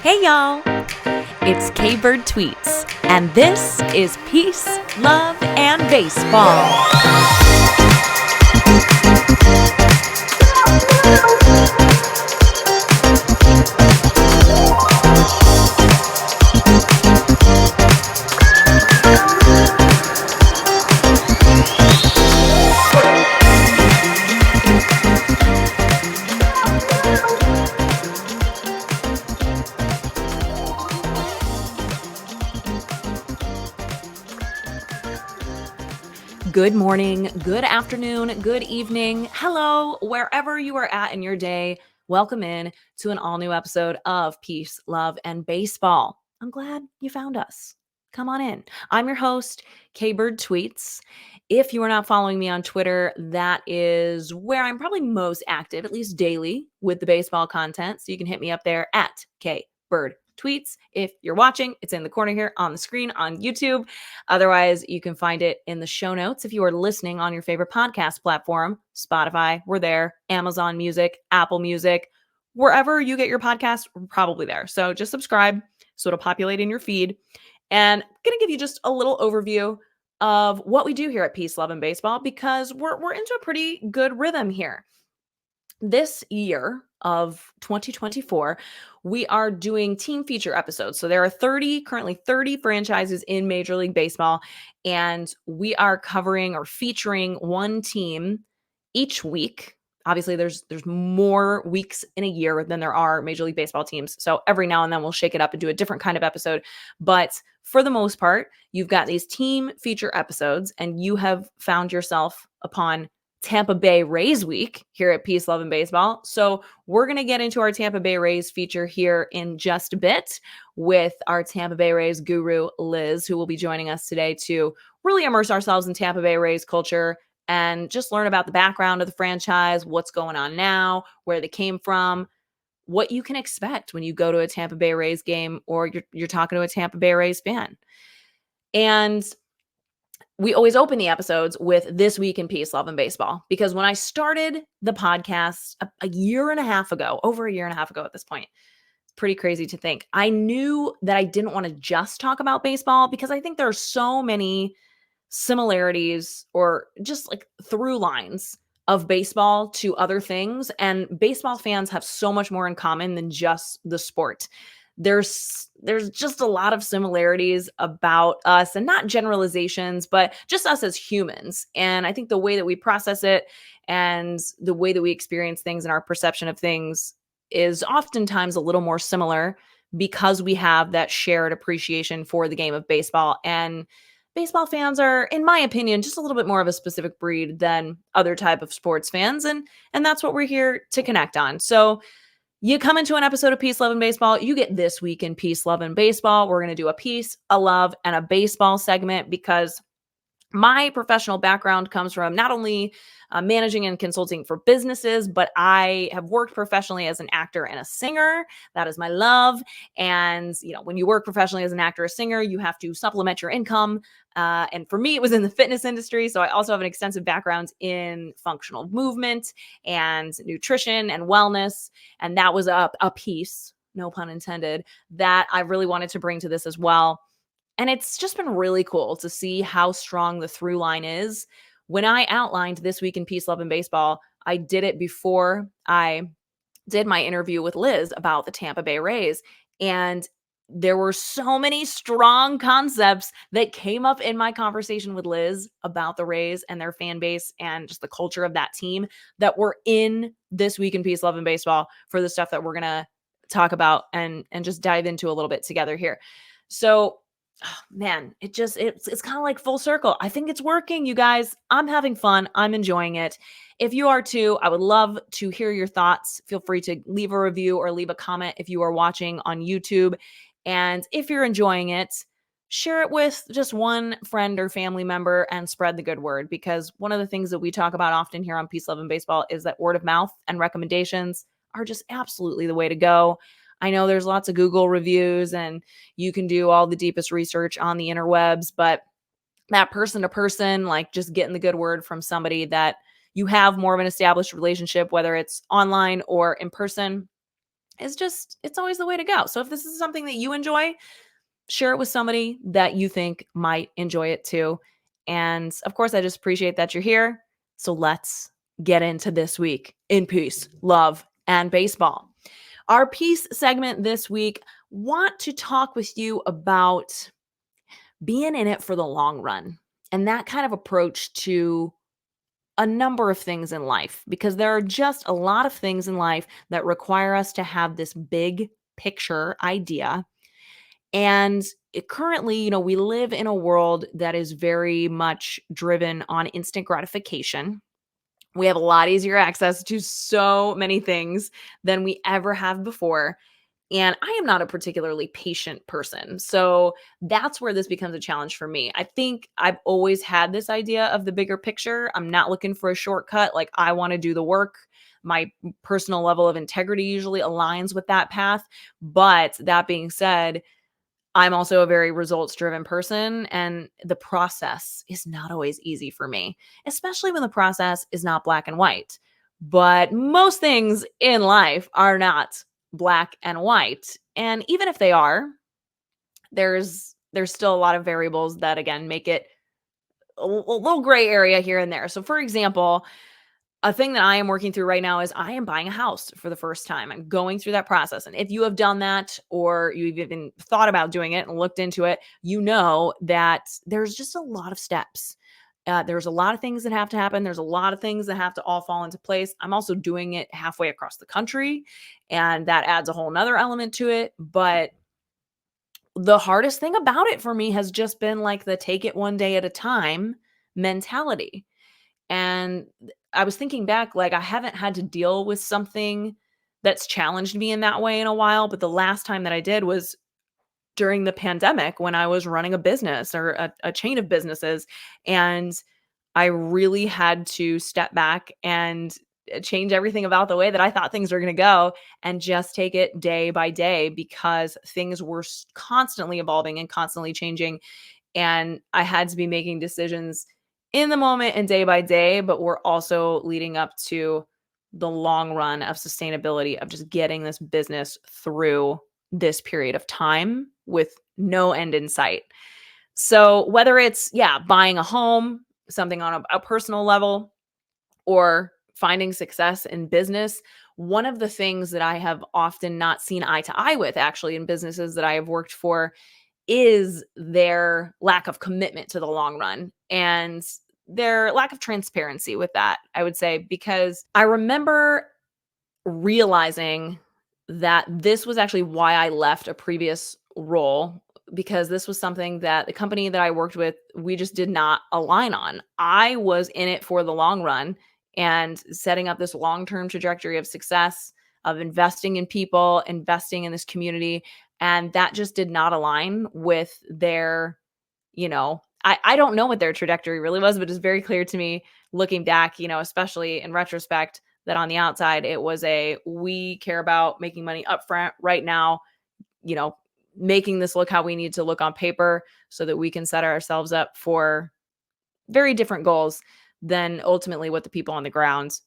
Hey y'all, it's K-Bird Tweets, and this is Peace, Love, and Baseball. Good morning, good afternoon, good evening. Hello, wherever you are at in your day. Welcome in to an all new episode of Peace, Love, and Baseball. I'm glad you found us. Come on in. I'm your host, K-Bird Tweets. If you are not following me on Twitter, that is where I'm probably most active, at least daily, with the baseball content. So you can hit me up there at K-Bird Tweets. If you're watching, it's in the corner here on the screen on YouTube. Otherwise, you can find it in the show notes. If you are listening on your favorite podcast platform, Spotify, we're there, Amazon Music, Apple Music, wherever you get your podcast, we're probably there. So just subscribe so it'll populate in your feed. And I'm going to give you just a little overview of what we do here at Peace, Love, and Baseball because we're into a pretty good rhythm here. This year of 2024, we are doing team feature episodes. So there are currently 30 franchises in Major League Baseball, and we are covering or featuring one team each week. Obviously, there's more weeks in a year than there are Major League Baseball teams. So every now and then we'll shake it up and do a different kind of episode. But for the most part, you've got these team feature episodes, and you have found yourself upon Tampa Bay Rays week here at Peace, Love, and Baseball. So we're going to get into our Tampa Bay Rays feature here in just a bit with our Tampa Bay Rays guru, Liz, who will be joining us today to really immerse ourselves in Tampa Bay Rays culture and just learn about the background of the franchise, what's going on now, where they came from, what you can expect when you go to a Tampa Bay Rays game or you're talking to a Tampa Bay Rays fan. And we always open the episodes with This Week in Peace, Love, and Baseball, because when I started the podcast a year and a half ago, over a year and a half ago at this point, it's pretty crazy to think, I knew that I didn't want to just talk about baseball because I think there are so many similarities or just like through lines of baseball to other things. And baseball fans have so much more in common than just the sport. There's just a lot of similarities about us, and not generalizations, but just us as humans. And I think the way that we process it and the way that we experience things and our perception of things is oftentimes a little more similar because we have that shared appreciation for the game of baseball. And baseball fans are, in my opinion, just a little bit more of a specific breed than other type of sports fans. And that's what we're here to connect on. So you come into an episode of Peace, Love, and Baseball, you get This Week in Peace, Love, and Baseball. We're going to do a peace, a love, and a baseball segment because my professional background comes from not only managing and consulting for businesses, but I have worked professionally as an actor and a singer. That is my love. And, when you work professionally as an actor or singer, you have to supplement your income. And for me, it was in the fitness industry. So I also have an extensive background in functional movement and nutrition and wellness. And that was a piece, no pun intended, that I really wanted to bring to this as well. And it's just been really cool to see how strong the through line is. When I outlined This Week in Peace, Love, and Baseball, I did it before I did my interview with Liz about the Tampa Bay Rays. And there were so many strong concepts that came up in my conversation with Liz about the Rays and their fan base and just the culture of that team that were in This Week in Peace, Love, and Baseball for the stuff that we're going to talk about and just dive into a little bit together here. So, oh, man, it's kind of like full circle. I think it's working, you guys. I'm having fun. I'm enjoying it. If you are too, I would love to hear your thoughts. Feel free to leave a review or leave a comment if you are watching on YouTube. And if you're enjoying it, share it with just one friend or family member and spread the good word, because one of the things that we talk about often here on Peace, Love, and Baseball is that word of mouth and recommendations are just absolutely the way to go. I know there's lots of Google reviews and you can do all the deepest research on the interwebs, but that person to person, like just getting the good word from somebody that you have more of an established relationship, whether it's online or in person, it's always the way to go. So if this is something that you enjoy, share it with somebody that you think might enjoy it too. And of course, I just appreciate that you're here. So let's get into this week in peace, love, and baseball. Our peace segment this week, want to talk with you about being in it for the long run and that kind of approach to a number of things in life, because there are just a lot of things in life that require us to have this big picture idea. And currently, we live in a world that is very much driven on instant gratification. We have a lot easier access to so many things than we ever have before. And I am not a particularly patient person. So that's where this becomes a challenge for me. I think I've always had this idea of the bigger picture. I'm not looking for a shortcut. Like, I want to do the work. My personal level of integrity usually aligns with that path. But that being said, I'm also a very results driven person, and the process is not always easy for me, especially when the process is not black and white. But most things in life are not black and white. And even if they are, there's still a lot of variables that again make it a little gray area here and there. So for example, a thing that I am working through right now is I am buying a house for the first time. I'm going through that process. And if you have done that, or you've even thought about doing it and looked into it, you know that there's just a lot of steps. There's a lot of things that have to happen. There's a lot of things that have to all fall into place. I'm also doing it halfway across the country, and that adds a whole nother element to it. But the hardest thing about it for me has just been like the take it one day at a time mentality. And I was thinking back, like, I haven't had to deal with something that's challenged me in that way in a while. But the last time that I did was during the pandemic when I was running a business, or a chain of businesses. And I really had to step back and change everything about the way that I thought things were going to go, and just take it day by day, because things were constantly evolving and constantly changing. And I had to be making decisions in the moment and day by day, but we're also leading up to the long run of sustainability of just getting this business through this period of time with no end in sight. So whether it's, buying a home, something on a personal level, or finding success in business, one of the things that I have often not seen eye to eye with, actually, in businesses that I have worked for, is their lack of commitment to the long run and their lack of transparency with that, I would say, because I remember realizing that this was actually why I left a previous role, because this was something that the company that I worked with, we just did not align on. I was in it for the long run and setting up this long-term trajectory of success, of investing in people, investing in this community. And that just did not align with their, I don't know what their trajectory really was, but it's very clear to me looking back, especially in retrospect, that on the outside, it was we care about making money upfront right now, making this look how we need to look on paper so that we can set ourselves up for very different goals than ultimately what the people on the ground,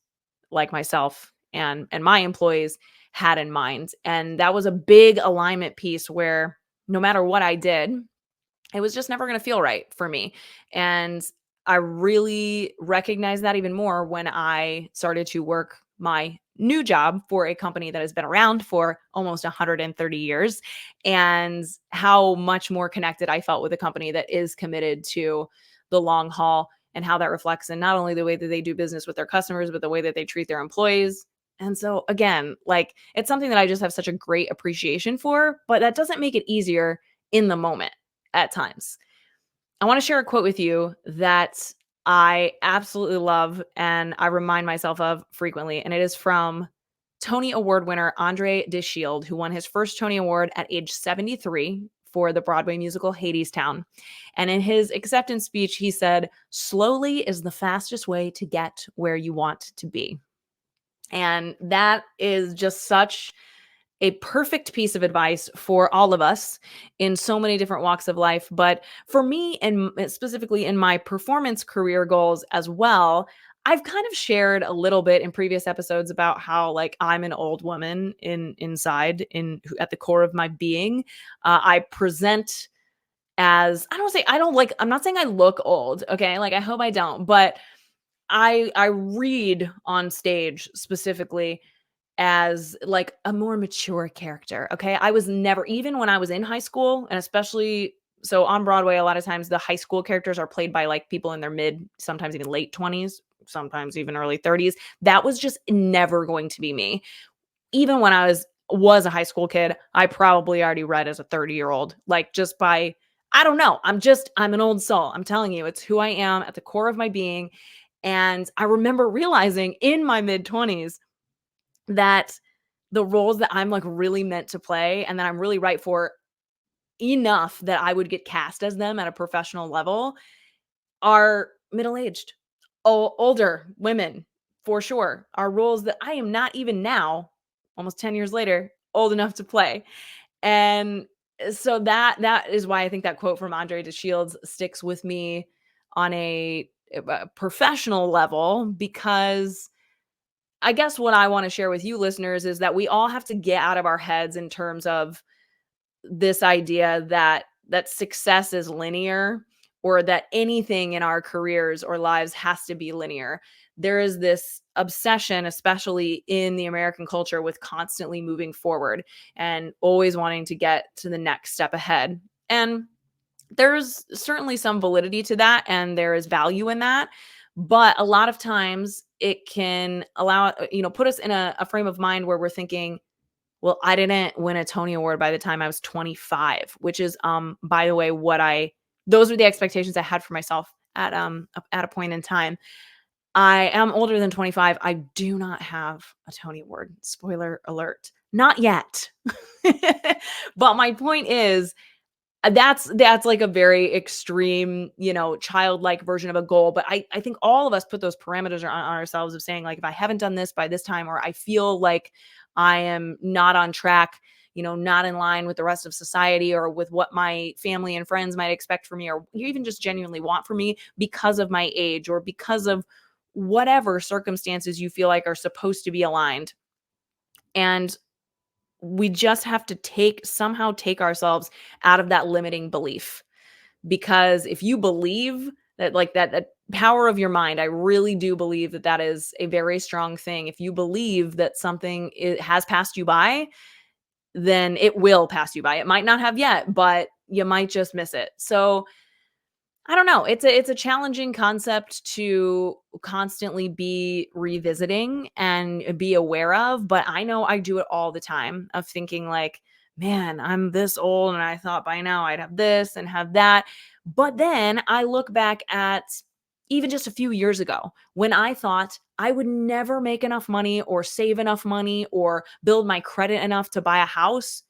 like myself and my employees, had in mind. And that was a big alignment piece where no matter what I did, it was just never going to feel right for me. And I really recognized that even more when I started to work my new job for a company that has been around for almost 130 years, and how much more connected I felt with a company that is committed to the long haul, and how that reflects in not only the way that they do business with their customers, but the way that they treat their employees. And so again, like, it's something that I just have such a great appreciation for, but that doesn't make it easier in the moment at times. I want to share a quote with you that I absolutely love and I remind myself of frequently. And it is from Tony Award winner Andre DeShields, who won his first Tony Award at age 73 for the Broadway musical Hadestown. And in his acceptance speech, he said, "Slowly is the fastest way to get where you want to be." And that is just such a perfect piece of advice for all of us in so many different walks of life. But for me, and specifically in my performance career goals as well, I've kind of shared a little bit in previous episodes about how like I'm an old woman inside at the core of my being. I present as I'm not saying I look old, okay? Like I hope I don't, but I read on stage specifically as like a more mature character, okay? I was never, even when I was in high school, and especially so on Broadway, a lot of times the high school characters are played by like people in their mid, sometimes even late 20s, sometimes even early 30s. That was just never going to be me. Even when I was a high school kid, I probably already read as a 30-year-old, like just by I don't know. I'm an old soul. I'm telling you, it's who I am at the core of my being. And I remember realizing in my mid 20s that the roles that I'm like really meant to play and that I'm really right for enough that I would get cast as them at a professional level are middle-aged, older women for sure, are roles that I am not even now, almost 10 years later, old enough to play. And so that is why I think that quote from Andre DeShields sticks with me on a professional level, because I guess what I want to share with you listeners is that we all have to get out of our heads in terms of this idea that success is linear, or that anything in our careers or lives has to be linear. There is this obsession, especially in the American culture, with constantly moving forward and always wanting to get to the next step ahead. And there's certainly some validity to that, and there is value in that. But a lot of times it can put us in a frame of mind where we're thinking, well, I didn't win a Tony Award by the time I was 25, which is, by the way, those were the expectations I had for myself at a point in time. I am older than 25. I do not have a Tony Award. Spoiler alert. Not yet. But my point is, that's like a very extreme, childlike version of a goal. But I think all of us put those parameters on ourselves of saying, like, if I haven't done this by this time, or I feel like I am not on track, not in line with the rest of society or with what my family and friends might expect from me, or you even just genuinely want from me because of my age or because of whatever circumstances you feel like are supposed to be aligned. And we just have to somehow take ourselves out of that limiting belief. Because if you believe that, like that power of your mind, I really do believe that is a very strong thing. If you believe that something has passed you by, then it will pass you by. It might not have yet, but you might just miss it. So I don't know. It's a challenging concept to constantly be revisiting and be aware of, but I know I do it all the time, of thinking like, man, I'm this old and I thought by now I'd have this and have that. But then I look back at even just a few years ago when I thought I would never make enough money or save enough money or build my credit enough to buy a house,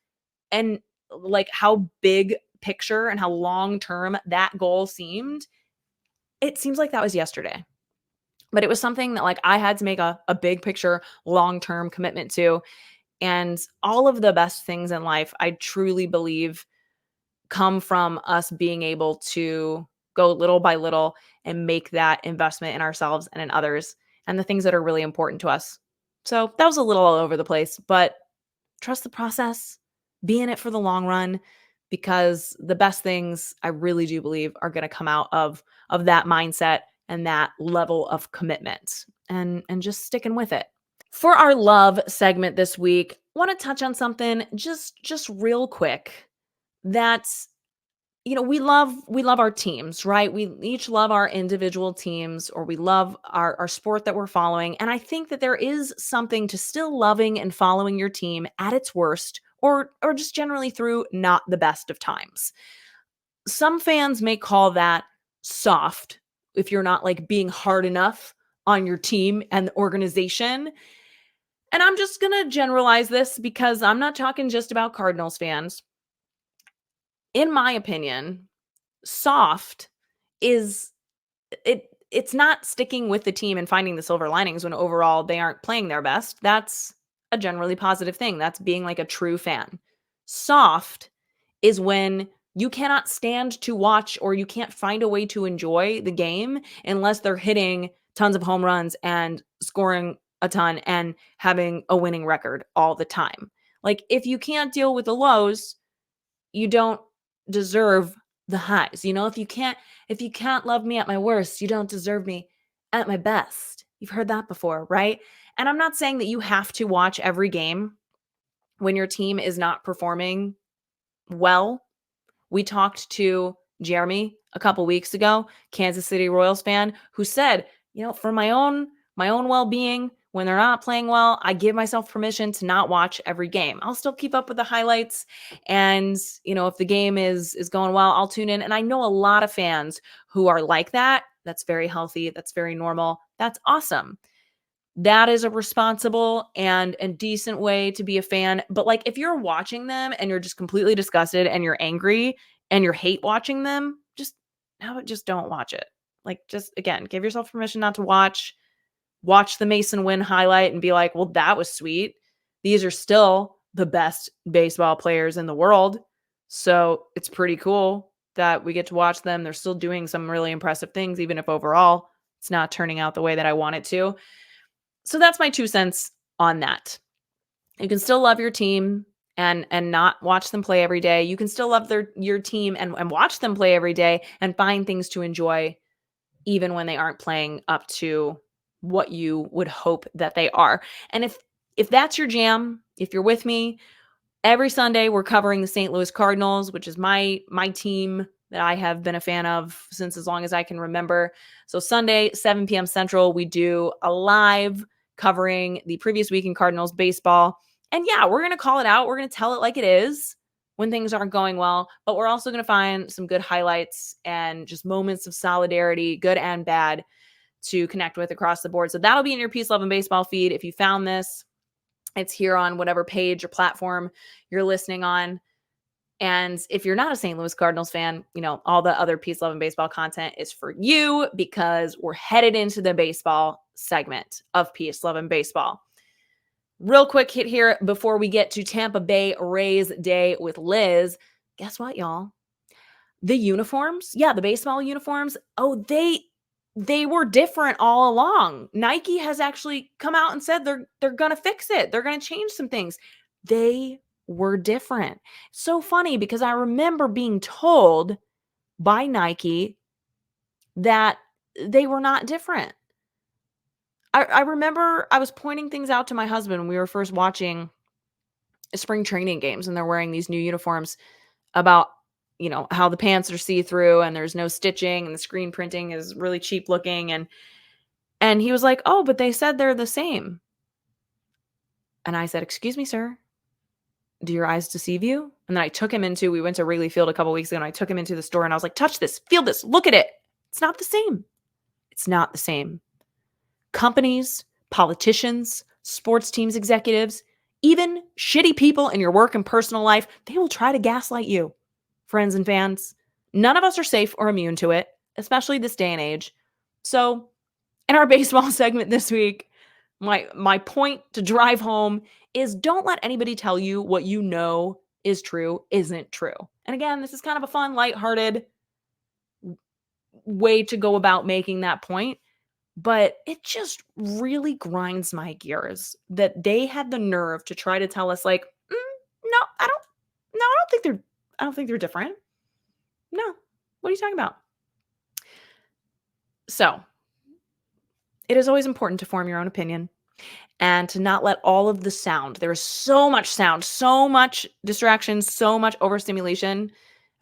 and like how big picture and how long term that goal seemed. It seems like that was yesterday. But it was something that like I had to make a big picture, long term commitment to. And all of the best things in life, I truly believe, come from us being able to go little by little and make that investment in ourselves and in others and the things that are really important to us. So that was a little all over the place, but trust the process, be in it for the long run, because the best things, I really do believe, are going to come out of that mindset and that level of commitment, and just sticking with it. For our love segment this week, I want to touch on something just real quick. That's, we love our teams, right? We each love our individual teams, or we love our sport that we're following. And I think that there is something to still loving and following your team at its worst, or just generally through not the best of times. Some fans may call that soft, if you're not like being hard enough on your team and the organization. And I'm just going to generalize this because I'm not talking just about Cardinals fans. In my opinion, soft is it's not sticking with the team and finding the silver linings when overall they aren't playing their best. That's a generally positive thing. That's being like a true fan. Soft is when you cannot stand to watch, or you can't find a way to enjoy the game unless they're hitting tons of home runs and scoring a ton and having a winning record all the time. Like, if you can't deal with the lows, you don't deserve the highs. If you can't love me at my worst, you don't deserve me at my best. You've heard that before, right? And I'm not saying that you have to watch every game when your team is not performing well. We talked to Jeremy a couple weeks ago, Kansas City Royals fan, who said, for my own well-being, when they're not playing well, I give myself permission to not watch every game. I'll still keep up with the highlights, and if the game is going well, I'll tune in. And I know a lot of fans who are like that. That's very healthy. That's very normal. That's awesome. That is a responsible and decent way to be a fan. But like, if you're watching them and you're just completely disgusted and you're angry and you hate watching them, just don't watch it. Like, just, again, give yourself permission not to watch the Mason Wynn highlight and be like, well, that was sweet. These are still the best baseball players in the world. So it's pretty cool that we get to watch them. They're still doing some really impressive things, even if overall it's not turning out the way that I want it to. So that's my 2 cents on that. You can still love your team and not watch them play every day. You can still love your team and watch them play every day and find things to enjoy even when they aren't playing up to what you would hope that they are. And if that's your jam, if you're with me, every Sunday we're covering the St. Louis Cardinals, which is my team that I have been a fan of since as long as I can remember. So Sunday, 7 p.m. Central, we do a live covering the previous week in Cardinals baseball. And yeah, we're going to call it out. We're going to tell it like it is when things aren't going well, but we're also going to find some good highlights and just moments of solidarity, good and bad, to connect with across the board. So that'll be in your Peace, Love, and Baseball feed. If you found this, it's here on whatever page or platform you're listening on. And if you're not a St. Louis Cardinals fan, all the other Peace, Love, and Baseball content is for you, because we're headed into the baseball segment of Peace, Love, and Baseball. Real quick hit here before we get to Tampa Bay Rays Day with Liz. Guess what, y'all? The uniforms, the baseball uniforms, they were different all along. Nike has actually come out and said they're going to fix it. They're going to change some things. They were different. So funny, because I remember being told by Nike that they were not different. I remember I was pointing things out to my husband when we were first watching spring training games and they're wearing these new uniforms about, how the pants are see-through and there's no stitching and the screen printing is really cheap looking. And he was like, oh, but they said they're the same. And I said, excuse me, sir, do your eyes deceive you? And then we went to Wrigley Field a couple weeks ago, and I took him into the store and I was like, touch this, feel this, look at it. It's not the same. It's not the same. Companies, politicians, sports teams executives, even shitty people in your work and personal life, they will try to gaslight you, friends and fans. None of us are safe or immune to it, especially this day and age. So in our baseball segment this week, my point to drive home is, don't let anybody tell you what you know is true isn't true. And again, this is kind of a fun, lighthearted way to go about making that point. But it just really grinds my gears that they had the nerve to try to tell us, like, no, I don't think they're different. No, what are you talking about? So it is always important to form your own opinion and to not let all of the sound. There is so much sound, so much distraction, so much overstimulation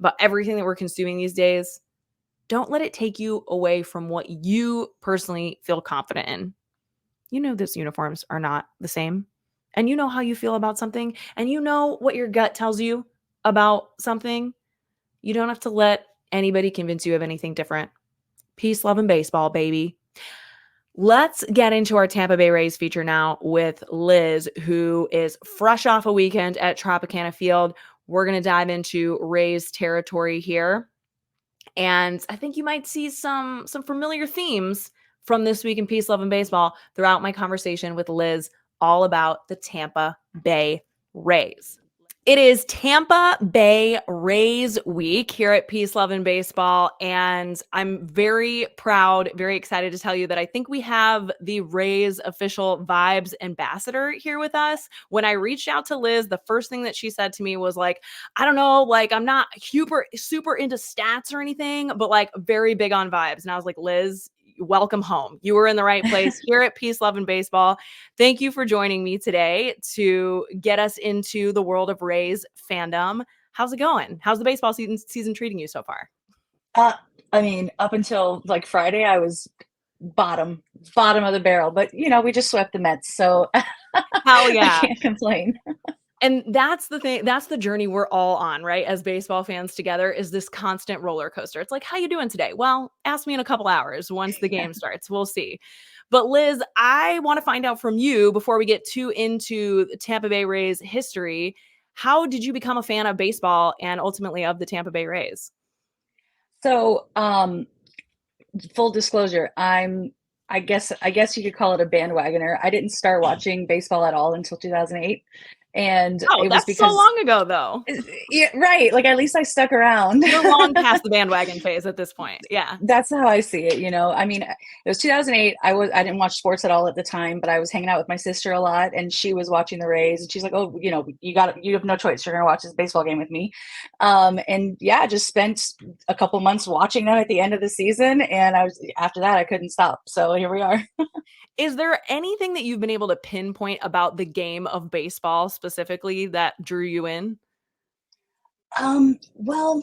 about everything that we're consuming these days. Don't let it take you away from what you personally feel confident in. Those uniforms are not the same. And you know how you feel about something. And you know what your gut tells you about something. You don't have to let anybody convince you of anything different. Peace, love, and baseball, baby. Let's get into our Tampa Bay Rays feature now with Liz, who is fresh off a weekend at Tropicana Field. We're going to dive into Rays territory here. And I think you might see some familiar themes from this week in Peace, Love, and Baseball throughout my conversation with Liz, all about the Tampa Bay Rays. It is Tampa Bay Rays week here at Peace, Love, and Baseball. And I'm very proud, very excited to tell you that I think we have the Rays official vibes ambassador here with us. When I reached out to Liz, the first thing that she said to me was like, I don't know, like I'm not super into stats or anything, but like very big on vibes. And I was like, Liz, welcome home. You were in the right place here at Peace, Love, and Baseball. Thank you for joining me today to get us into the world of Rays fandom. How's it going? How's the baseball season treating you so far? I mean, up until like Friday, I was bottom of the barrel, but we just swept the Mets, so Hell I yeah. can't complain. And that's the thing, that's the journey we're all on, right? As baseball fans together is this constant roller coaster. It's like, how you doing today? Well, ask me in a couple hours once the Yeah. game starts. We'll see. But Liz, I want to find out from you before we get too into Tampa Bay Rays history. How did you become a fan of baseball and ultimately of the Tampa Bay Rays? So, full disclosure, I guess you could call it a bandwagoner. I didn't start watching baseball at all until 2008, and Oh, it was that's so because long ago though. yeah, right. Like at least I stuck around. You're long past the bandwagon phase at this point. Yeah. That's how I see it, I mean, it was 2008. I didn't watch sports at all at the time, but I was hanging out with my sister a lot, and she was watching the Rays, and she's like, "Oh, you have no choice. You're gonna watch this baseball game with me." And yeah, just spent a couple months watching them at the end of the season, and after that I couldn't stop. So here we are. Is there anything that you've been able to pinpoint about the game of baseball specifically that drew you in? Well,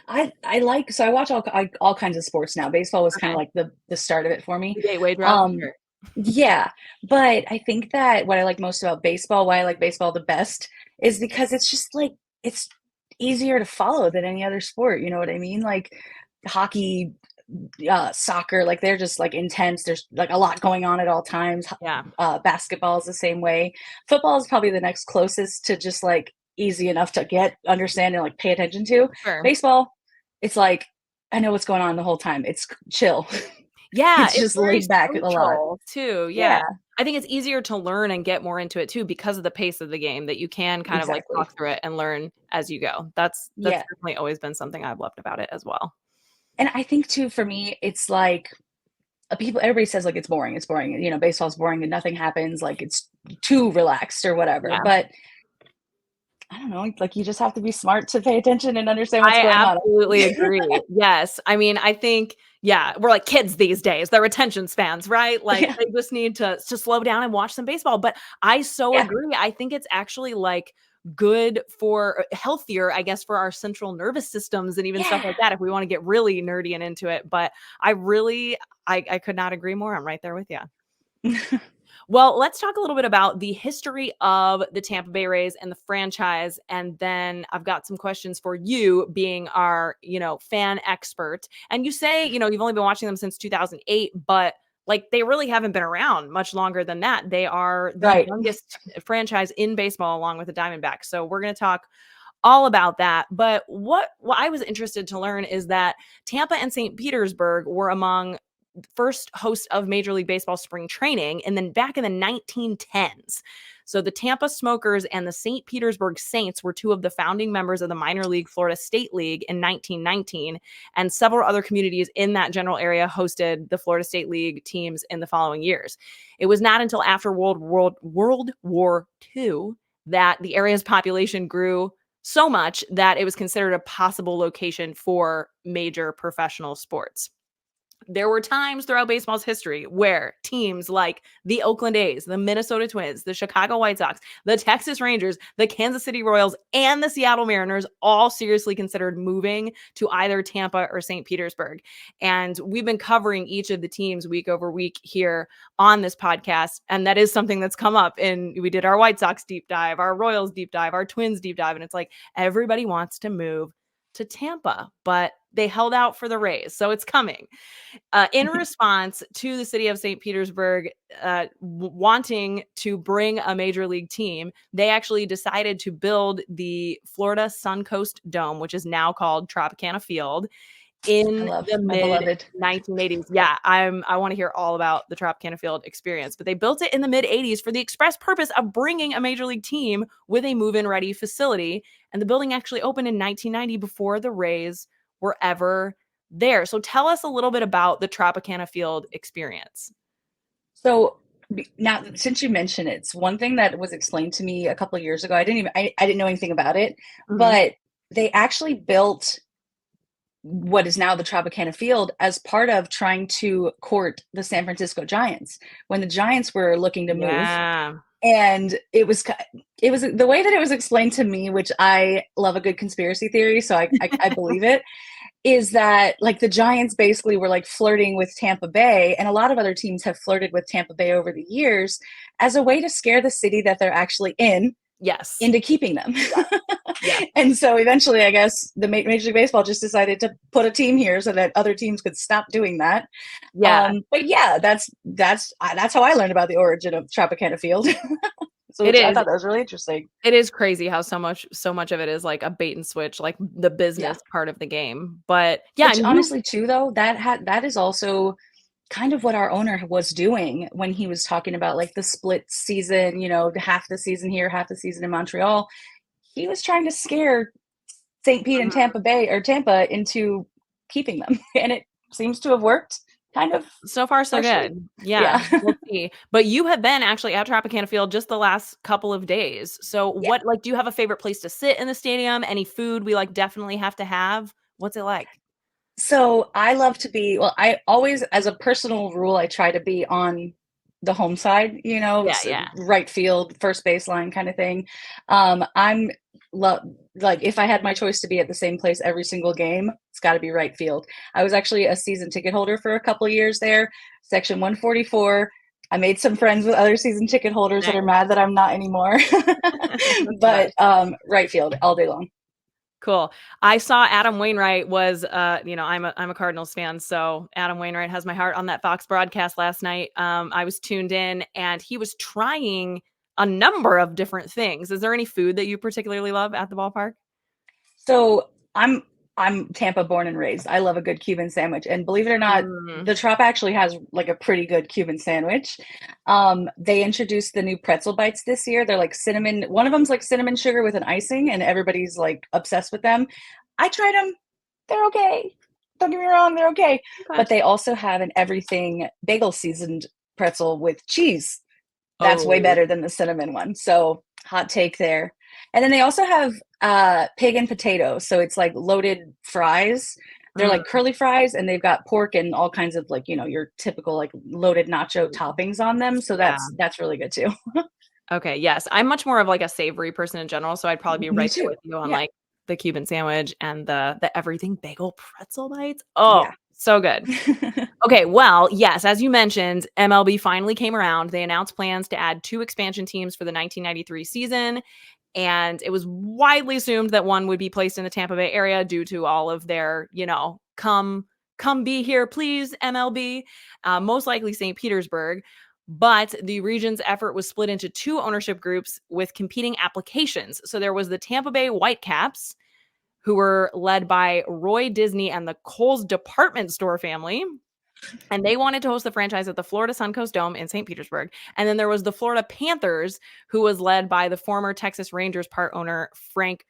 I like so I watch all kinds of sports now. Baseball was kind of Okay. like the start of it for me. The gateway drug? Um, Sure. yeah, but I think that what I like most about baseball, why I like baseball the best, is because it's just like it's easier to follow than any other sport. You know what I mean? Like hockey, soccer, like they're just like intense. There's like a lot going on at all times. Yeah. Basketball is the same way. Football is probably the next closest to just like easy enough to understand, and like pay attention to. Sure. Baseball, it's like I know what's going on the whole time. It's chill. Yeah, It's it's just very laid back a lot. social too, yeah. Yeah, I think it's easier to learn and get more into it too because of the pace of the game that you can kind of, like, exactly. talk through it and learn as you go. That's Yeah. definitely always been something I've loved about it as well. And I think too, for me, it's like everybody says like it's boring. It's boring. Baseball's boring and nothing happens. Like it's too relaxed or whatever. Yeah. But I don't know. Like you just have to be smart to pay attention and understand what's I going on. absolutely agree. Yes. I mean, I think, yeah, we're like kids these days. Their attention spans, right? Like Yeah. they just need to slow down and watch some baseball. But I so Yeah. agree. I think it's actually like good for healthier, I guess, for our central nervous systems and even stuff Yeah. like that if we want to get really nerdy and into it. But I really I could not agree more. I'm right there with you. Well, let's talk a little bit about the history of the Tampa Bay Rays and the franchise. And then I've got some questions for you being our, fan expert. And you say, you've only been watching them since 2008, but like they really haven't been around much longer than that. They are the Right. youngest franchise in baseball along with the Diamondbacks. So we're going to talk all about that. But what I was interested to learn is that Tampa and St. Petersburg were among first host of Major League Baseball spring training, and then back in the 1910s. So the Tampa Smokers and the St. Petersburg Saints were two of the founding members of the minor league Florida State League in 1919, and several other communities in that general area hosted the Florida State League teams in the following years. It was not until after World War II that the area's population grew so much that it was considered a possible location for major professional sports. There were times throughout baseball's history where teams like the Oakland A's, the Minnesota Twins, the Chicago White Sox, the Texas Rangers, the Kansas City Royals, and the Seattle Mariners all seriously considered moving to either Tampa or St. Petersburg. And we've been covering each of the teams week over week here on this podcast. And that is something that's come up. And we did our White Sox deep dive, our Royals deep dive, our Twins deep dive. And it's like everybody wants to move to Tampa, but they held out for the Rays. So it's coming. In response to the city of St. Petersburg wanting to bring a major league team, they actually decided to build the Florida Suncoast Dome, which is now called Tropicana Field, in love the my mid beloved. 1980s. Yeah, I want to hear all about the Tropicana Field experience, but they built it in the mid 80s for the express purpose of bringing a major league team with a move-in ready facility. And the building actually opened in 1990 before the Rays were ever there. So tell us a little bit about the Tropicana Field experience. So now, since you mention it, it's one thing that was explained to me a couple of years ago. I didn't know anything about it, but they actually built what is now the Tropicana Field as part of trying to court the San Francisco Giants when the Giants were looking to move. Yeah. And it was the way that it was explained to me, which I love a good conspiracy theory, so I believe it, is that like the Giants basically were like flirting with Tampa Bay, and a lot of other teams have flirted with Tampa Bay over the years as a way to scare the city that they're actually in Yes. into keeping them. Yeah. And so eventually, I guess the Major League Baseball just decided to put a team here so that other teams could stop doing that. Yeah. But yeah, that's how I learned about the origin of Tropicana Field. So It I is. thought that was really interesting. It is crazy how so much of it is like a bait and switch, like the Yeah. business part of the game. But yeah, Which honestly too, though, that is also kind of what our owner was doing when he was talking about like the split season, half the season here, half the season in Montreal. He was trying to scare St. Pete and Tampa into keeping them. And it seems to have worked kind of. so far so partially. good. Yeah, Yeah. we'll see. But you have been actually at Tropicana Field just the last couple of days. So Yeah. what, like, do you have a favorite place to sit in the stadium? Any food we like definitely have to have? What's it like? So I love to be, well, I always, as a personal rule, I try to be on the home side, Yeah. right field, first baseline kind of thing. I'm like, if I had my choice to be at the same place every single game, it's got to be right field. I was actually a season ticket holder for a couple of years there, section 144. I made some friends with other season ticket holders that are mad that I'm not anymore. But right field all day long. Cool. I saw Adam Wainwright was, I'm a Cardinals fan, so Adam Wainwright has my heart on that Fox broadcast last night. I was tuned in, and he was trying a number of different things. Is there any food that you particularly love at the ballpark? So I'm Tampa born and raised. I love a good Cuban sandwich, and believe it or not, the Trop actually has like a pretty good Cuban sandwich. They introduced the new pretzel bites this year. They're like cinnamon. One of them's like cinnamon sugar with an icing, and everybody's like obsessed with them. I tried them. They're okay. Don't get me wrong, they're okay. But they also have an everything bagel seasoned pretzel with cheese. That's way better than the cinnamon one. So hot take there. And then they also have pig and potato. So it's like loaded fries. They're like curly fries, and they've got pork and all kinds of like, your typical like loaded nacho toppings on them. So that's really good too. Okay, yes. I'm much more of like a savory person in general, so I'd probably be right there with you on like the Cuban sandwich and the everything bagel pretzel bites. Oh, Yeah. so good. Okay, well, yes, as you mentioned, MLB finally came around. They announced plans to add 2 expansion teams for the 1993 season, and it was widely assumed that one would be placed in the Tampa Bay area due to all of their, come be here, please, MLB. Most likely St. Petersburg. But the region's effort was split into 2 ownership groups with competing applications. So there was the Tampa Bay Whitecaps, who were led by Roy Disney and the Kohl's department store family. And they wanted to host the franchise at the Florida Suncoast Dome in St. Petersburg. And then there was the Florida Panthers, who was led by the former Texas Rangers part owner, Frank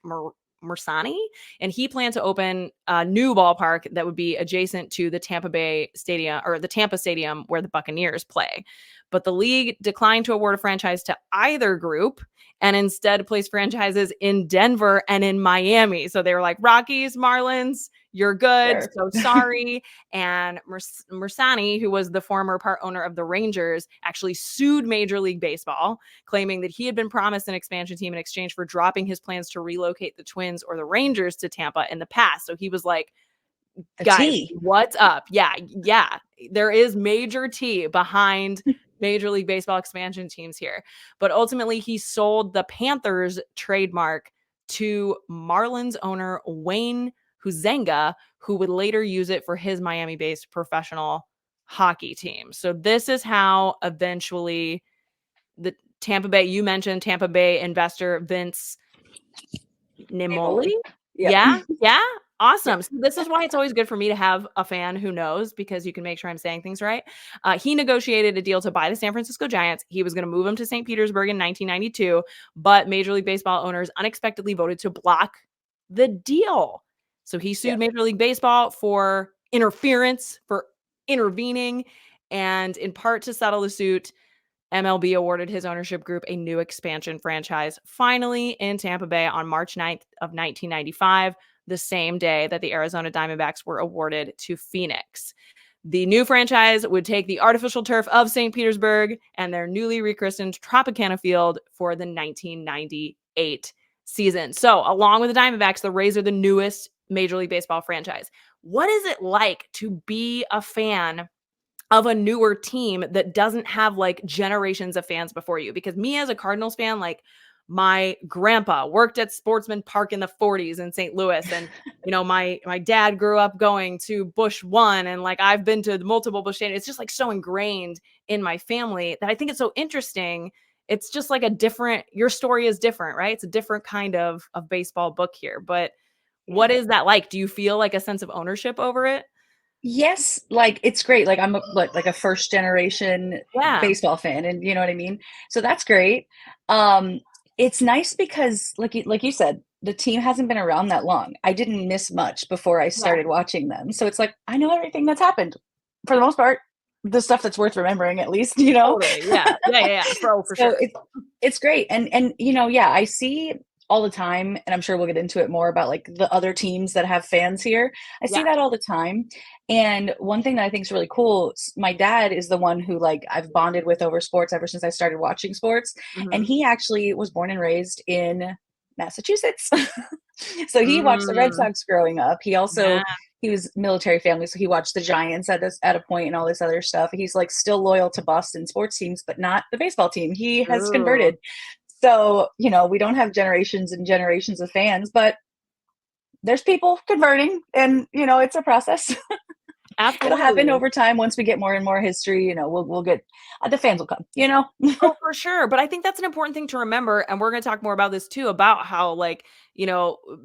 Mersani. And he planned to open a new ballpark that would be adjacent to the Tampa Bay Stadium, or the Tampa Stadium where the Buccaneers play. But the league declined to award a franchise to either group and instead placed franchises in Denver and in Miami. So they were like, Rockies, Marlins, you're good. Sure. So sorry. And Mersani, who was the former part owner of the Rangers, actually sued Major League Baseball, claiming that he had been promised an expansion team in exchange for dropping his plans to relocate the Twins or the Rangers to Tampa in the past. So he was like, guys, what's up? Yeah. There is major T behind Major League Baseball expansion teams here. But ultimately, he sold the Panthers trademark to Marlins owner Wayne Huizenga, who would later use it for his Miami-based professional hockey team. So this is how eventually the Tampa Bay, you mentioned Tampa Bay investor Vince Nimoli. Yep. Yeah. Awesome. Yep. So this is why it's always good for me to have a fan who knows, because you can make sure I'm saying things right. He negotiated a deal to buy the San Francisco Giants. He was going to move them to St. Petersburg in 1992, but Major League Baseball owners unexpectedly voted to block the deal. So he sued Yep. Major League Baseball for interference, for intervening, and in part to settle the suit, MLB awarded his ownership group a new expansion franchise, finally in Tampa Bay on March 9th of 1995, the same day that the Arizona Diamondbacks were awarded to Phoenix. The new franchise would take the artificial turf of St. Petersburg and their newly rechristened Tropicana Field for the 1998 season. So, along with the Diamondbacks, the Rays are the newest Major League Baseball franchise. What is it like to be a fan of a newer team that doesn't have like generations of fans before you? Because me as a Cardinals fan, like my grandpa worked at Sportsman Park in the 40s in St. Louis, and my dad grew up going to Busch 1, and like I've been to multiple Busch stadiums. It's just like so ingrained in my family that I think it's so interesting. It's just like a different, your story is different, right? It's a different kind of baseball book here. But what Yeah. is that like? Do you feel like a sense of ownership over it? Yes, like, it's great, like, I'm like a first generation Yeah. baseball fan, and you know what I mean? So that's great. Um, it's nice because like you said, the team hasn't been around that long. I didn't miss much before I Yeah. started watching them, so it's like, I know everything that's happened, for the most part, the stuff that's worth remembering at least, you know? Totally. Yeah. Yeah. Yeah. Yeah. For So sure. it's great, and yeah, I see all the time, and I'm sure we'll get into it more about like the other teams that have fans here. I see Yeah. that all the time, and one thing that I think is really cool, my dad is the one who like I've bonded with over sports ever since I started watching sports, and Mhm. he actually was born and raised in Massachusetts. So he watched the Red Mm. Sox growing up. Yeah. He was military family, so he watched the Giants at a point and all this other stuff. He's like still loyal to Boston sports teams, but not the baseball team. He has Ooh. converted. So, we don't have generations and generations of fans, but there's people converting, and it's a process. It'll happen Absolutely. over time. Once we get more and more history, we'll get the fans will come. Oh, for sure. But I think that's an important thing to remember. And we're going to talk more about this too, about how, like,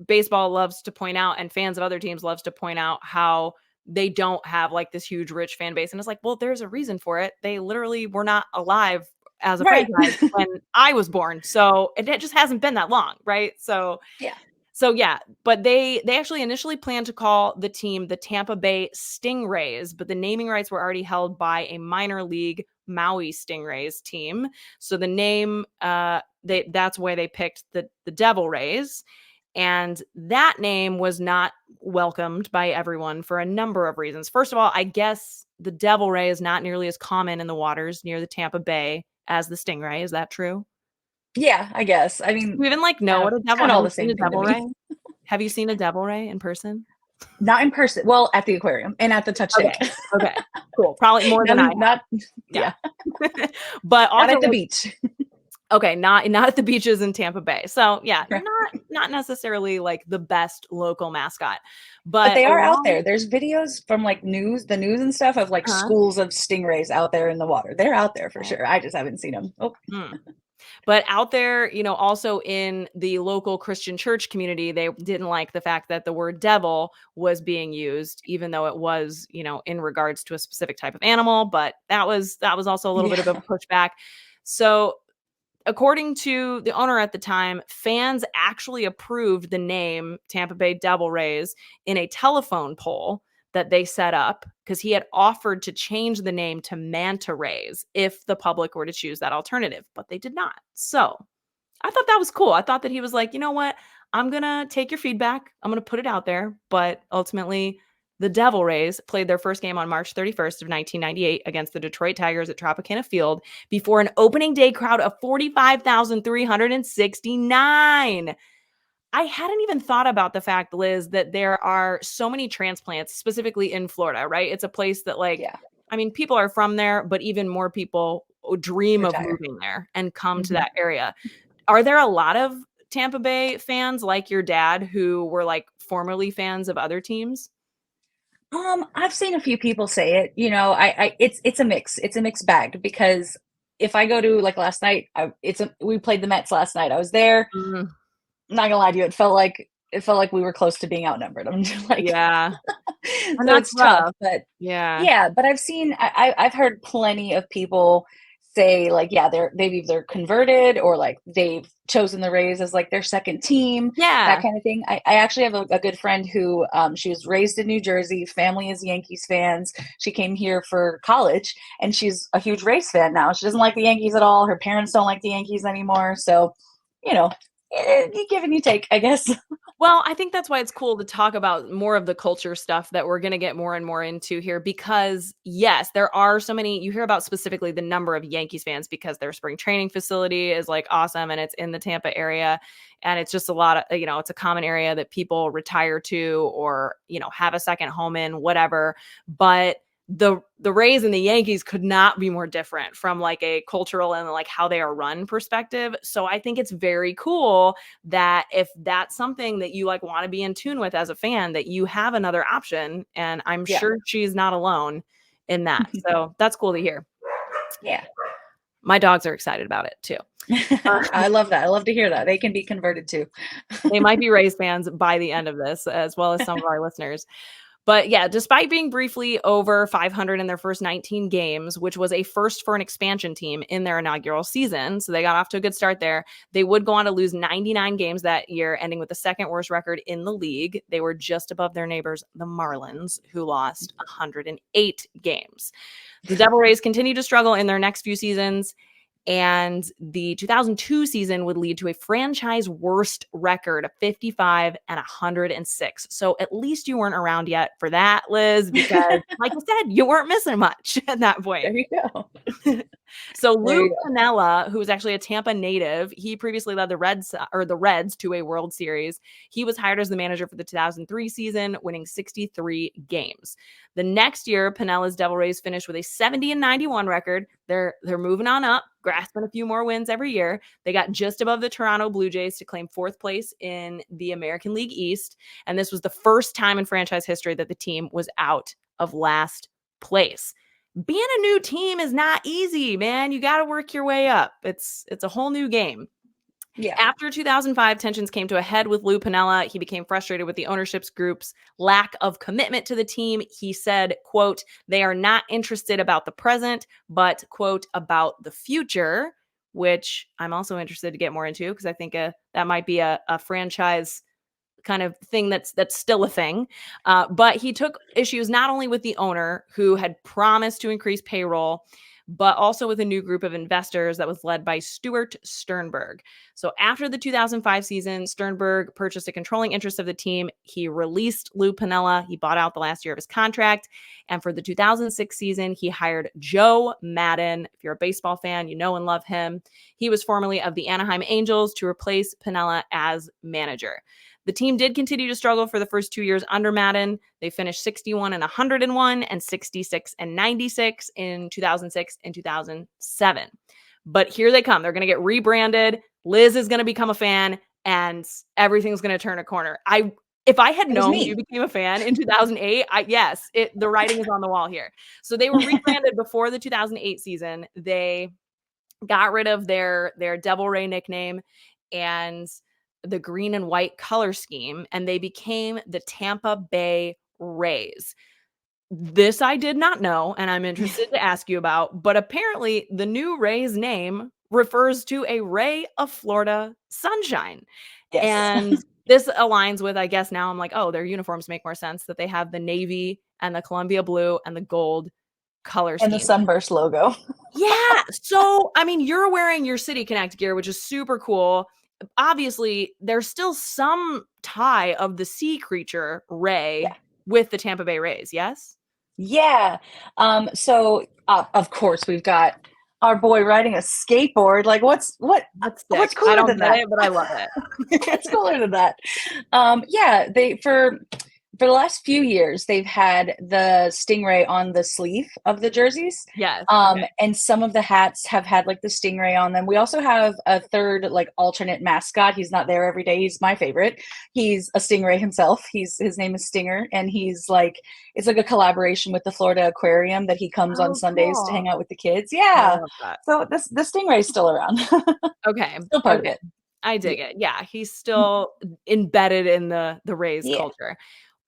baseball loves to point out, and fans of other teams loves to point out how they don't have like this huge, rich fan base. And it's like, well, there's a reason for it. They literally were not alive as a Right. franchise when I was born. So it just hasn't been that long. Right. Yeah. So yeah, but they actually initially planned to call the team the Tampa Bay Stingrays, but the naming rights were already held by a minor league Maui Stingrays team. So the name that's why they picked the Devil Rays. And that name was not welcomed by everyone for a number of reasons. First of all, I guess the Devil Ray is not nearly as common in the waters near the Tampa Bay as the Stingray. Is that true? Yeah, I guess. I Do mean, you even like I know don't know. what a It's devil? kind of Have all you the seen same a thing to devil ray? me. Have you seen a devil ray in person? Not in person. Well, at the aquarium and at the touch Okay. tank. Okay. Cool. Probably more than I have. Not Yeah. yeah, But not also, at the like, beach. okay, not at the beaches in Tampa Bay. So yeah, Right. not necessarily like the best local mascot. But But they are out along there. There's videos from like the news and stuff of like uh schools of stingrays out there in the water. They're out there for sure. I just haven't seen them. Oh, But out there, also in the local Christian church community, they didn't like the fact that the word devil was being used, even though it was, in regards to a specific type of animal. But that was also a little bit of a yeah. pushback. So according to the owner at the time, fans actually approved the name Tampa Bay Devil Rays in a telephone poll that they set up, because he had offered to change the name to Manta Rays if the public were to choose that alternative, but they did not. So I thought that was cool. I thought that he was like, you know what? I'm going to take your feedback. I'm going to put it out there. But ultimately, the Devil Rays played their first game on March 31st of 1998 against the Detroit Tigers at Tropicana Field before an opening day crowd of 45,369. I hadn't even thought about the fact, Liz, that there are so many transplants, specifically in Florida, right? It's a place that, like, Yeah. I mean, people are from there, but even more people dream of Retire. moving there and come to Mhm. that area. Are there a lot of Tampa Bay fans like your dad who were like formerly fans of other teams? I've seen a few people say it. It's a mix. It's a mixed bag because if I go to like last night, we played the Mets last night. I was there. Mm, I'm not gonna lie to you, it felt like it felt like we were close to being outnumbered. I'm just like, Yeah. And so that's it's tough, rough. but Yeah. yeah, but I've heard plenty of people say like, yeah, they've either converted or like they've chosen the Rays as like their second team, that Yeah. kind of thing. I actually have a good friend who she was raised in New Jersey, family is Yankees fans. She came here for college and she's a huge Rays fan now. She doesn't like the Yankees at all. Her parents don't like the Yankees anymore. So, you know, you give and you take, I guess. Well, I think that's why it's cool to talk about more of the culture stuff that we're going to get more and more into here because, yes, there are so many. You hear about specifically the number of Yankees fans because their spring training facility is like awesome and it's in the Tampa area. And it's just a lot of, it's a common area that people retire to or, have a second home in, whatever. But the Rays and the Yankees could not be more different from like a cultural and like how they are run perspective. So I think it's very cool that if that's something that you like want to be in tune with as a fan, that you have another option. And I'm Yeah. sure she's not alone in that. So that's cool to hear. Yeah. My dogs are excited about it too. I love that. I love to hear that. They can be converted too. They might be Rays fans by the end of this, as well as some of our listeners. But yeah, despite being briefly over 500 in their first 19 games, which was a first for an expansion team in their inaugural season, so they got off to a good start there, they would go on to lose 99 games that year, ending with the second worst record in the league. They were just above their neighbors, the Marlins, who lost 108 games. The Devil Rays continued to struggle in their next few seasons, and the 2002 season would lead to a franchise worst record of 55 and 106. So at least you weren't around yet for that, Liz, because like I said, you weren't missing much at that point. There you go. So Lou Piniella, who was actually a Tampa native, he previously led the Reds to a World Series. He was hired as the manager for the 2003 season, winning 63 games. The next year, Pinella's Devil Rays finished with a 70-91 record. They're moving on up, grasping a few more wins every year. They got just above the Toronto Blue Jays to claim fourth place in the American League East. And this was the first time in franchise history that the team was out of last place. Being a new team is not easy, man. You got to work your way up. It's a whole new game. Yeah. After 2005, tensions came to a head with Lou Piniella. He became frustrated with the ownership's group's lack of commitment to the team. He said, quote, they are not interested about the present, but, quote, about the future, which I'm also interested to get more into because I think that might be a franchise kind of thing that's still a thing. But he took issues not only with the owner who had promised to increase payroll, but also with a new group of investors that was led by Stuart Sternberg. So after the 2005 season, Sternberg purchased a controlling interest of the team. He released Lou Piniella. He bought out the last year of his contract. And for the 2006 season, he hired Joe Maddon. If you're a baseball fan, you know and love him. He was formerly of the Anaheim Angels to replace Piniella as manager. The team did continue to struggle for the first 2 years under Maddon. They finished 61 and 101 and 66 and 96 in 2006 and 2007. But here they come. They're going to get rebranded. Liz is going to become a fan and everything's going to turn a corner. If I had known you became a fan in 2008, the writing is on the wall here. So they were rebranded before the 2008 season. They got rid of their Devil Ray nickname and the green and white color scheme, and they became the Tampa Bay Rays. This I did not know, and I'm interested to ask you about, but apparently the new Rays name refers to a ray of Florida sunshine. Yes. And this aligns with, I guess now I'm like, oh, their uniforms make more sense that they have the navy and the Columbia blue and the gold color scheme. And the Sunburst logo. Yeah. So, I mean, you're wearing your City Connect gear, which is super cool. Obviously, there's still some tie of the sea creature Ray with the Tampa Bay Rays, yes? Yeah. So of course we've got our boy riding a skateboard. Like what's cooler than that? It, but I love it. What's cooler than that? They for the last few years, they've had the stingray on the sleeve of the jerseys. Yes. And some of the hats have had like the stingray on them. We also have a third like alternate mascot. He's not there every day. He's my favorite. He's a stingray himself. His name is Stinger, and it's like a collaboration with the Florida Aquarium that he comes on Sundays to hang out with the kids. Yeah. So the stingray is still around. Okay. Still part of it. I Yeah. dig it. Yeah, he's still embedded in the Rays Yeah. culture.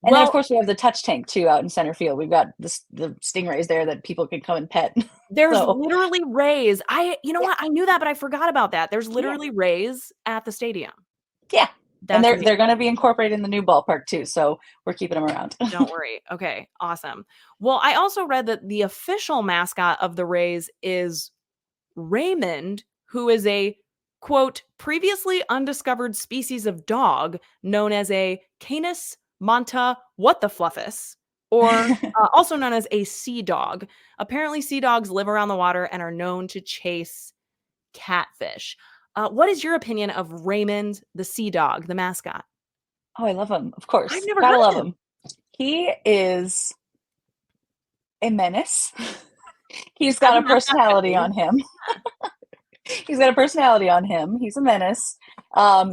And then of Well, course we have the touch tank too out in center field. We've got the stingrays there that people can come and pet. there's So literally Rays. You know yeah, what? I knew that, but I forgot about that. There's yeah, literally Rays at the stadium. yeah. And That's they're amazing. going to be incorporated in the new ballpark too. So we're keeping them around. Don't worry. Okay, awesome. Well, I also read that the official mascot of the Rays is Raymond, who is a quote, previously undiscovered species of dog known as a Canis Monta what the fluffus, or also known as a sea dog. Apparently, sea dogs live around the water and are known to chase catfish. What is your opinion of Raymond the sea dog, the mascot? Oh, I love him. Of I've course. never Gotta heard love of him. him. He is a menace. He's How got do a mascots get personality named? on him. He's got a personality on him. He's a menace.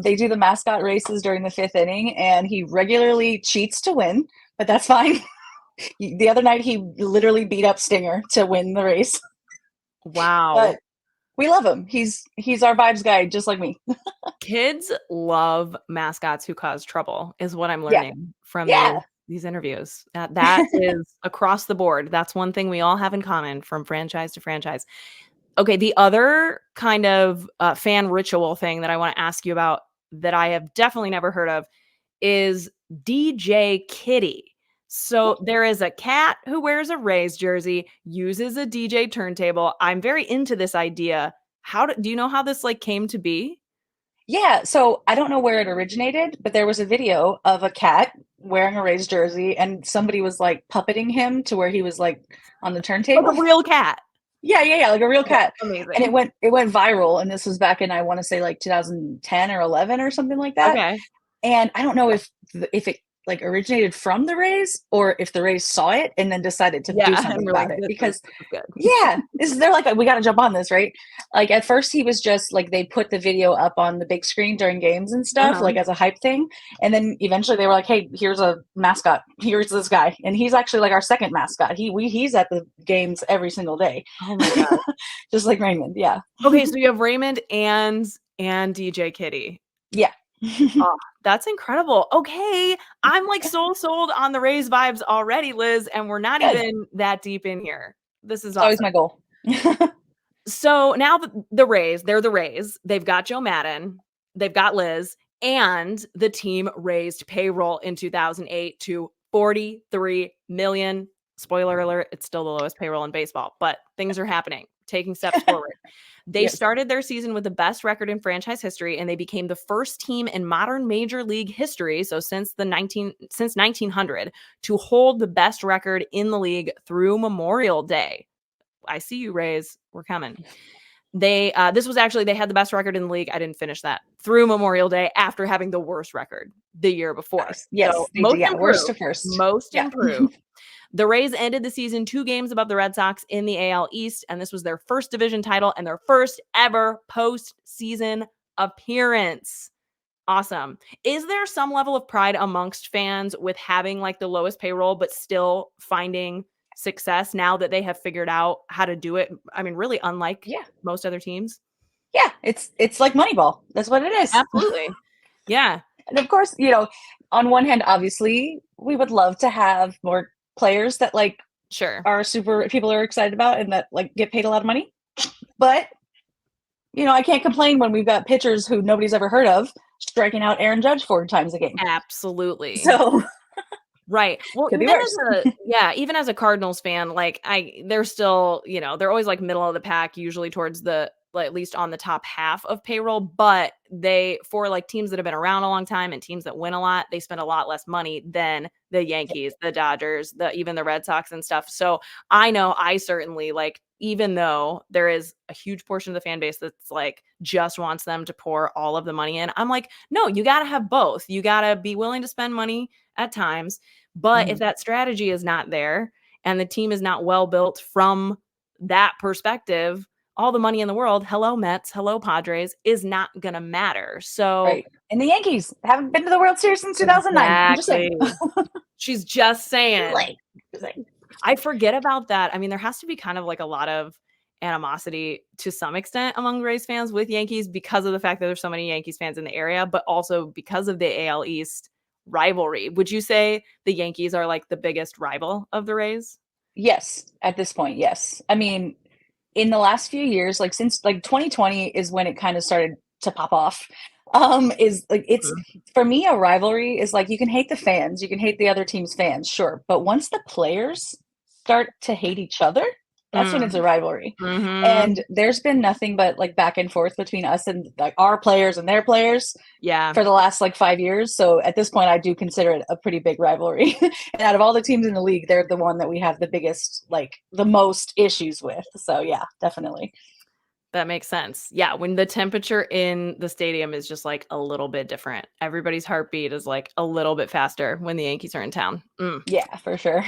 They do the mascot races during the fifth inning, and he regularly cheats to win, but that's fine. The other night, he literally beat up Stinger to win the race, Wow. but we love him. He's our vibes guy, just like me. Kids love mascots who cause trouble, is what I'm Yeah, learning from yeah. these interviews. That is across the board. That's one thing we all have in common from franchise to franchise. Okay, the other kind of fan ritual thing that I want to ask you about that I have definitely never heard of is DJ Kitty. So there is a cat who wears a Rays jersey, uses a DJ turntable. I'm very into this idea. Do you know how this like came to be? Yeah, so I don't know where it originated, but there was a video of a cat wearing a Rays jersey, and somebody was like puppeting him to where he was like on the Like turntable. a real cat. Yeah, like a real Okay, cat. And amazing. it went viral, and this was back in I want to say like 2010 or 11 or something like that. Okay. And I don't know if it like originated from the Rays or if the Rays saw it and then decided to do Yeah, something and we're about like, it this because is good. yeah, they're like we got to jump on this, right? Like at first he was just like they put the video up on the big screen during games and stuff, Uh-huh. like as a hype thing, and then eventually they were like, "Hey, here's a mascot. Here's this guy," and he's actually like our second mascot. He's at the games every single day, Oh my god. just like Raymond. Yeah, Okay, so you have Raymond and DJ Kitty. yeah. Oh, that's incredible. Okay, I'm like so sold on the Rays vibes already, Liz, and we're not Good. even that deep in here. This is It's always awesome. my goal. So now the Rays, they're the Rays. They've got Joe Madden, they've got Liz, and the team raised payroll in 2008 to 43 million. Spoiler alert, it's still the lowest payroll in baseball, but things are happening, taking steps forward. They Yes. started their season with the best record in franchise history, and they became the first team in modern major league history, so since 1900, to hold the best record in the league through Memorial Day. I see you, Rays. We're coming. This was actually they had the best record in the league. I didn't finish that through Memorial Day after having the worst record the year before. Nice. Yes, So they do. most Yeah, worst to improved. first. Most Yeah. improved. The Rays ended the season 2 games above the Red Sox in the AL East, and this was their first division title and their first ever postseason appearance. Awesome. Is there some level of pride amongst fans with having like the lowest payroll, but still finding success now that they have figured out how to do it? I mean, really unlike Yeah. most other teams. Yeah, it's like Moneyball. That's what it is. Absolutely. Yeah. And of course, on one hand, obviously, we would love to have more players that like Sure. are super people are excited about and that like get paid a lot of money. But I can't complain when we've got pitchers who nobody's ever heard of striking out Aaron Judge 4 times a game. Absolutely. So right. Well, could be even worse. even as a Cardinals fan, like they're still, they're always like middle of the pack, usually towards the like, at least on the top half of payroll, but for like teams that have been around a long time and teams that win a lot, they spend a lot less money than the Yankees, the Dodgers, even the Red Sox and stuff. So I know I certainly like, even though there is a huge portion of the fan base that's like just wants them to pour all of the money in, I'm like, no, you got to have both. You got to be willing to spend money at times. But if that strategy is not there and the team is not well built from that perspective, all the money in the world, hello Mets, hello Padres, is not going to matter. So Right. And the Yankees haven't been to the World Series since 2009. I'm just saying. She's just saying. Like, I forget about that. I mean, there has to be kind of like a lot of animosity to some extent among Rays fans with Yankees because of the fact that there's so many Yankees fans in the area, but also because of the AL East rivalry. Would you say the Yankees are like the biggest rival of the Rays? Yes, at this point, yes. I mean, in the last few years, like since like 2020 is when it kind of started to pop off. Is like it's Mhm. for me a rivalry is like you can hate the fans, you can hate the other team's fans, sure, but once the players start to hate each other, that's when it's a rivalry. Mm-hmm. And there's been nothing but like back and forth between us and like our players and their players Yeah. for the last like 5 years. So at this point, I do consider it a pretty big rivalry. And out of all the teams in the league, they're the one that we have the biggest, like the most issues with. So yeah, definitely. That makes sense. Yeah, when the temperature in the stadium is just like a little bit different. Everybody's heartbeat is like a little bit faster when the Yankees are in town. Yeah, for sure.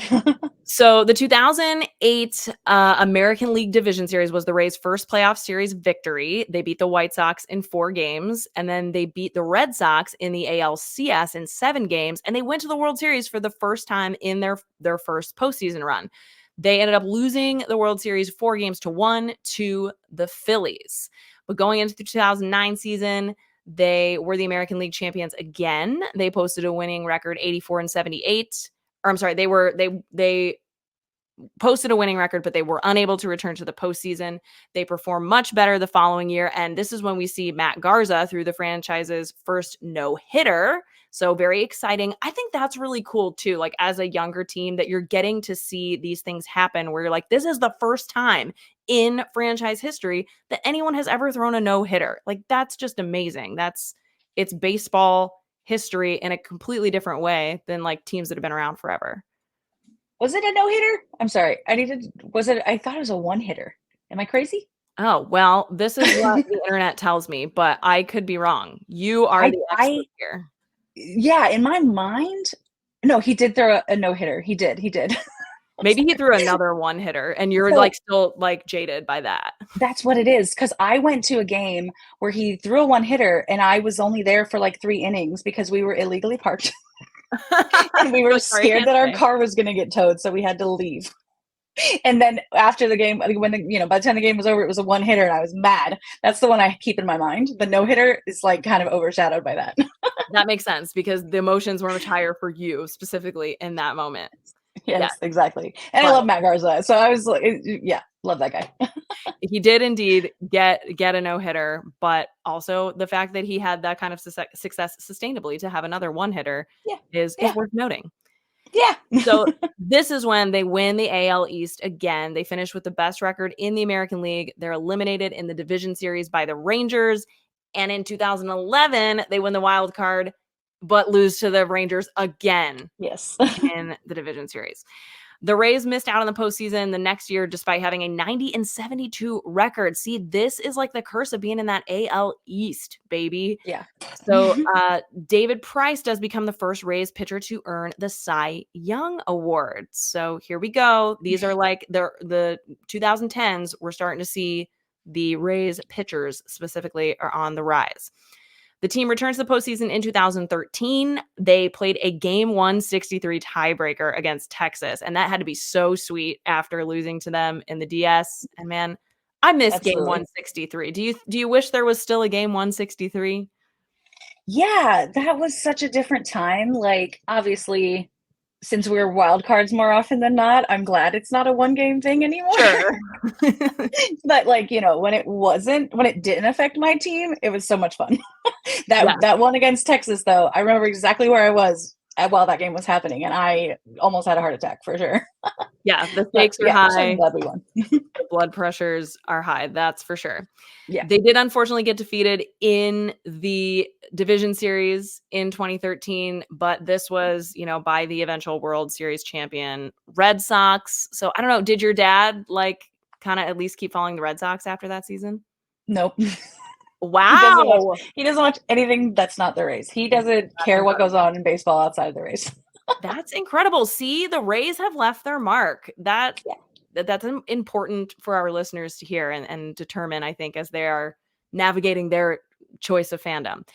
So the 2008 American League Division Series was the Rays' first playoff series victory. They beat the White Sox in 4 games, and then they beat the Red Sox in the ALCS in 7 games, and they went to the World Series for the first time in their first postseason run. They ended up losing the World Series 4-1 to the Phillies. But going into the 2009 season, they were the American League champions again. They posted a winning record 84-78. Or I'm sorry, they posted a winning record, but they were unable to return to the postseason. They performed much better the following year. And this is when we see Matt Garza through the franchise's first no-hitter. So very exciting. I think that's really cool too. Like as a younger team that you're getting to see these things happen where you're like, this is the first time in franchise history that anyone has ever thrown a no-hitter. Like that's just amazing. It's baseball history in a completely different way than like teams that have been around forever. Was it a no hitter? I'm sorry. Was it? I thought it was a one hitter. Am I crazy? Oh, well, this is what the internet tells me, but I could be wrong. You are the expert I, here. yeah, in my mind, no, he did throw a no hitter. He did. Maybe he threw another one hitter and you're like So still like jaded by that. that's what it is. Because I went to a game where he threw a one hitter and I was only there for like 3 innings because we were illegally parked and we were Like, sorry, I scared can't that our stay. car was going to get towed. So we had to leave. And then after the game, when by the time the game was over, it was a one hitter and I was mad. That's the one I keep in my mind. The no hitter is like kind of overshadowed by that. That makes sense because the emotions were much higher for you specifically in that moment. Yeah, Yes, exactly. And I but love Matt Garza. So I was like, yeah, love that guy. he did indeed get a no-hitter, but also the fact that he had that kind of success sustainably to have another one-hitter Yeah. is Yeah. worth noting. Yeah. So this is when they win the AL East again. They finish with the best record in the American League. They're eliminated in the division series by the Rangers. And in 2011, they win the wild card, but lose to the Rangers again Yes. in the division series. The Rays missed out on the postseason the next year despite having a 90-72 record. See, this is like the curse of being in that AL East, baby. Yeah. So David Price does become the first Rays pitcher to earn the Cy Young Award. So here we go. These are like the 2010s. We're starting to see the Rays pitchers specifically are on the rise. The team returns to the postseason in 2013. They played a game 163 tiebreaker against Texas, and that had to be so sweet after losing to them in the DS. And man, I miss game Absolutely. 163. Do you wish there was still a game 163? Yeah, that was such a different time. Like, obviously, since we're wild cards more often than not, I'm glad it's not a one game thing anymore. Sure. But like, when it didn't affect my team, it was so much fun. Yeah. That one against Texas, though, I remember exactly where I was while that game was happening, and I almost had a heart attack for sure. Yeah, the But stakes are yeah, so I'm high. glad we won. The blood pressures are high. That's for sure. Yeah. They did unfortunately get defeated in the division series in 2013, but this was, by the eventual World Series champion Red Sox. So I don't know. Did your dad like kind of at least keep following the Red Sox after that season? Nope. Wow. He doesn't watch anything that's not the Rays. He doesn't That's care what incredible. goes on in baseball outside of the Rays. That's incredible. See, the Rays have left their mark. That's important for our listeners to hear and determine, I think, as they are navigating their choice of fandom.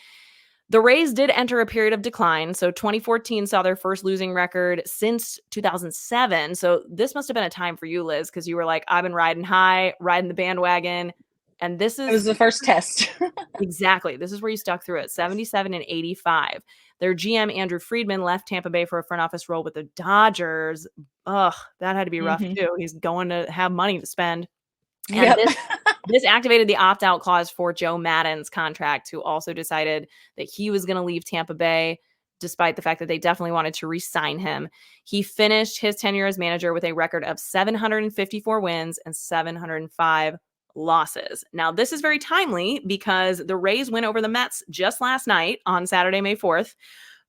The Rays did enter a period of decline. So 2014 saw their first losing record since 2007. So this must have been a time for you, Liz, because you were like, I've been riding high, riding the bandwagon. And this It was is the first test. exactly, this is where you stuck through it, 77 and 85. Their GM, Andrew Friedman, left Tampa Bay for a front office role with the Dodgers. Ugh, that had to be rough Hmm. too. He's going to have money to spend. And Yep. this activated the opt-out clause for Joe Maddon's contract, who also decided that he was going to leave Tampa Bay, despite the fact that they definitely wanted to re-sign him. He finished his tenure as manager with a record of 754 wins and 705 losses. Now, this is very timely because the Rays went over the Mets just last night on Saturday, May 4th.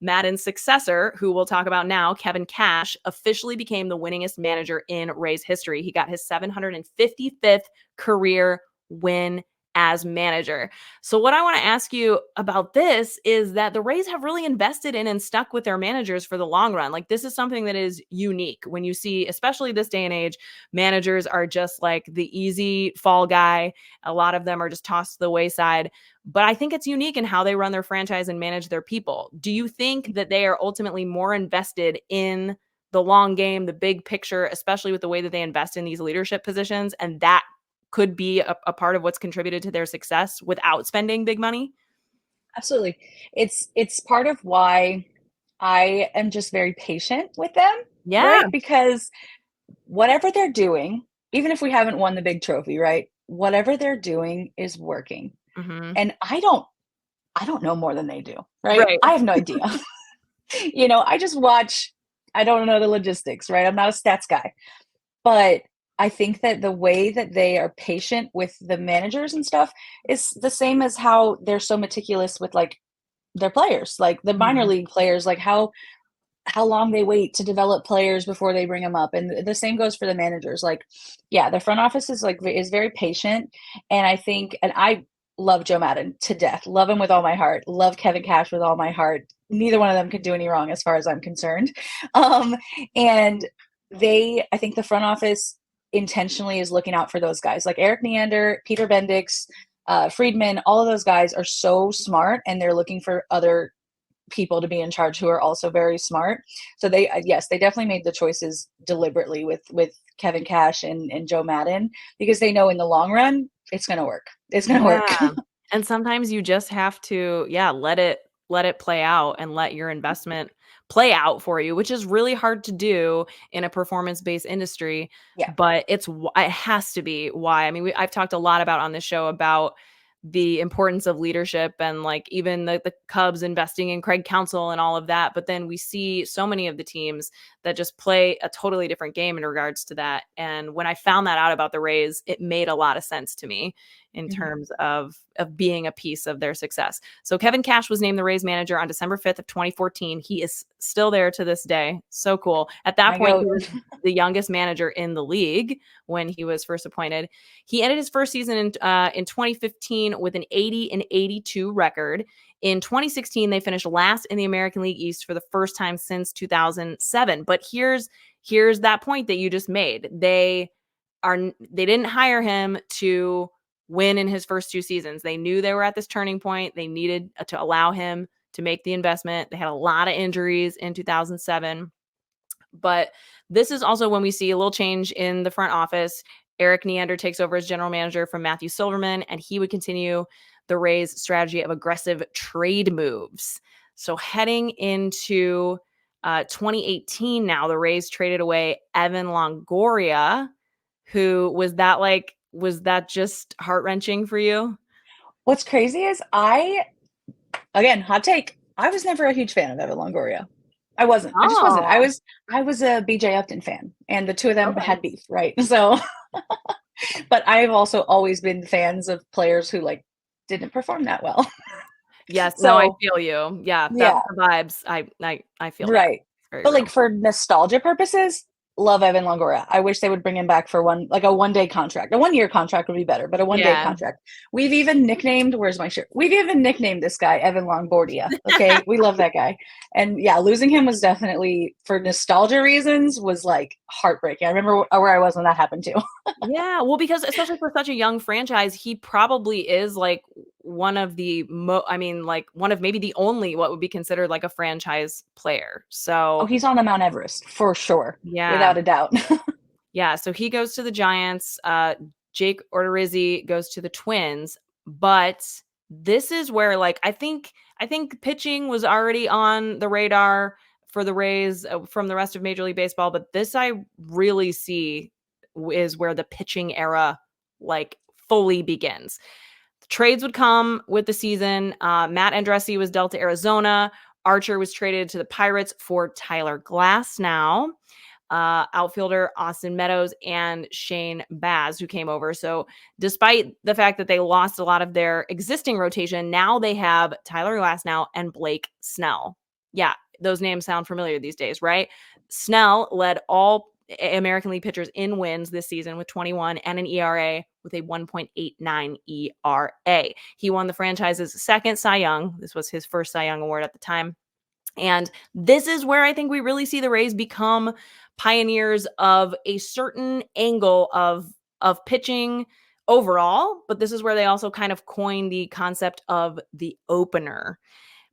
Maddon's successor, who we'll talk about now, Kevin Cash, officially became the winningest manager in Rays history. He got his 755th career win as manager. So what I want to ask you about this is that the Rays have really invested in and stuck with their managers for the long run. Like, this is something that is unique when you see, especially this day and age, managers are just like the easy fall guy. A lot of them are just tossed to the wayside. But I think it's unique in how they run their franchise and manage their people. Do you think that they are ultimately more invested in the long game, the big picture, especially with the way that they invest in these leadership positions, and that could be a part of what's contributed to their success without spending big money? Absolutely. It's part of why I am just very patient with them, Yeah. right? Because whatever they're doing, even if we haven't won the big trophy, right? Whatever they're doing is working. Mm-hmm. And I don't know more than they do, right? Right. I have no idea. I just watch. I don't know the logistics, right? I'm not a stats guy. But I think that the way that they are patient with the managers and stuff is the same as how they're so meticulous with like their players, like the minor Mhm. league players, like how long they wait to develop players before they bring them up. And the same goes for the managers. Like, yeah, the front office is very patient. And I think, and I love Joe Madden to death, love him with all my heart, love Kevin Cash with all my heart. Neither one of them could do any wrong as far as I'm concerned. Um, and I think the front office intentionally is looking out for those guys like Eric Neander, Peter Bendix, Friedman. All of those guys are so smart, and they're looking for other people to be in charge who are also very smart. So yes, they definitely made the choices deliberately with Kevin Cash and Joe Madden, because they know in the long run it's going to work. It's going to work. Yeah. And sometimes you just have to, yeah, let it play out and let your investment play out for you, which is really hard to do in a performance-based industry. Yeah. But it has to be why. I mean, I've talked a lot about on this show about the importance of leadership and like even the Cubs investing in Craig Counsell and all of that. But then we see so many of the teams that just play a totally different game in regards to that. And when I found that out about the Rays, it made a lot of sense to me in Mhm. terms of being a piece of their success. So Kevin Cash was named the Rays manager on December 5th of 2014. He is still there to this day. So cool. At that My point, he goat. was the youngest manager in the league when he was first appointed. He ended his first season in 2015 with an 80 and 82 record. In 2016, they finished last in the American League East for the first time since 2007. But here's that point that you just made. They didn't hire him to win in his first two seasons. They knew they were at this turning point. They needed to allow him to make the investment. They had a lot of injuries in 2007. But this is also when we see a little change in the front office. Eric Neander takes over as general manager from Matthew Silverman, and he would continue the Rays' strategy of aggressive trade moves. So heading into 2018 now, the Rays traded away Evan Longoria, who was that just heart-wrenching for you? What's crazy is again, hot take, I was never a huge fan of Evan Longoria. I wasn't. I just wasn't. Oh, I was a BJ Upton fan, and the two of them okay. had beef, right? So, but I've also always been fans of players who like didn't perform that well. Yes, no, I So, feel you. Yeah, that's yeah, the vibes. I feel that. right. It's very But like real. for nostalgia purposes, love Evan Longoria. I wish they would bring him back for a 1 day contract. A 1 year contract would be better, but a 1 day Yeah. contract. We've even nicknamed, where's my shirt? We've even nicknamed this guy Evan Longoria. Okay. We love that guy. And yeah, losing him was definitely, for nostalgia reasons, was like heartbreaking. I remember where I was when that happened too. Yeah, well, because especially for such a young franchise, he probably is like one of the one of maybe the only what would be considered like a franchise player. Oh, So he's on the Mount Everest for sure, yeah. without a doubt. Yeah, so he goes to the Giants. Jake Odorizzi goes to the Twins, but this is where like I think pitching was already on the radar for the Rays from the rest of Major League Baseball, but this I really see is where the pitching era like fully begins. Trades would come with the season. Matt Andretti was dealt to Arizona. Archer was traded to the Pirates for Tyler Glasnow, outfielder Austin Meadows, and Shane Baz, who came over. So despite the fact that they lost a lot of their existing rotation, now they have Tyler Glasnow and Blake Snell. Yeah, those names sound familiar these days, right? Snell led all American League pitchers in wins this season with 21 and an ERA with a 1.89 ERA. He won the franchise's second Cy Young. This was his first Cy Young award at the time. And this is where I think we really see the Rays become pioneers of a certain angle of pitching overall, but this is where they also kind of coined the concept of the opener,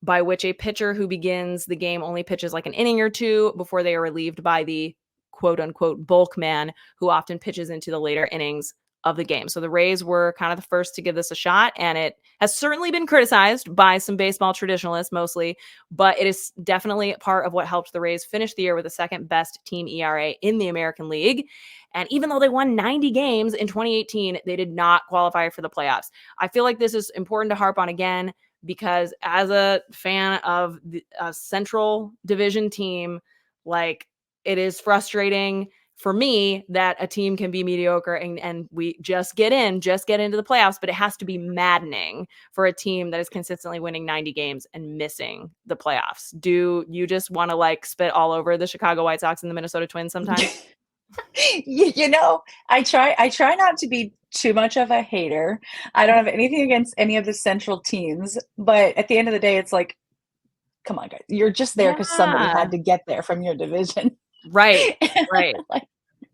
by which a pitcher who begins the game only pitches like an inning or two before they are relieved by the quote unquote bulk man, who often pitches into the later innings of the game. So the Rays were kind of the first to give this a shot, and it has certainly been criticized by some baseball traditionalists mostly, but it is definitely part of what helped the Rays finish the year with the second best team ERA in the American League. And even though they won 90 games in 2018, they did not qualify for the playoffs. I feel like this is important to harp on again, because as a fan of the Central Division team, like, it is frustrating for me that a team can be mediocre and we just get into the playoffs, but it has to be maddening for a team that is consistently winning 90 games and missing the playoffs. Do you just want to like spit all over the Chicago White Sox and the Minnesota Twins sometimes? I try not to be too much of a hater. I don't have anything against any of the Central teams, but at the end of the day, it's like, come on, guys, you're just there because somebody Yeah. had to get there from your division. Right. Right. Like,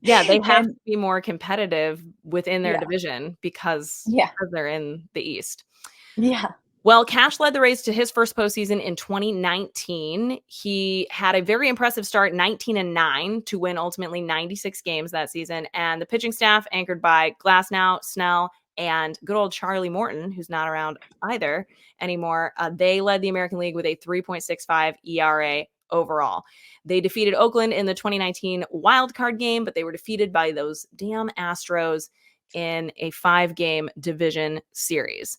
Yeah, they have and to be more competitive within their yeah, division because yeah, they're in the East. yeah. Well, Cash led the Rays to his first postseason in 2019. He had a very impressive start, 19-9, to win ultimately 96 games that season. And the pitching staff, anchored by Glasnow, Snell, and good old Charlie Morton, who's not around either anymore, they led the American League with a 3.65 ERA overall. They defeated Oakland in the 2019 wild card game, but they were defeated by those damn Astros in a 5-game division series.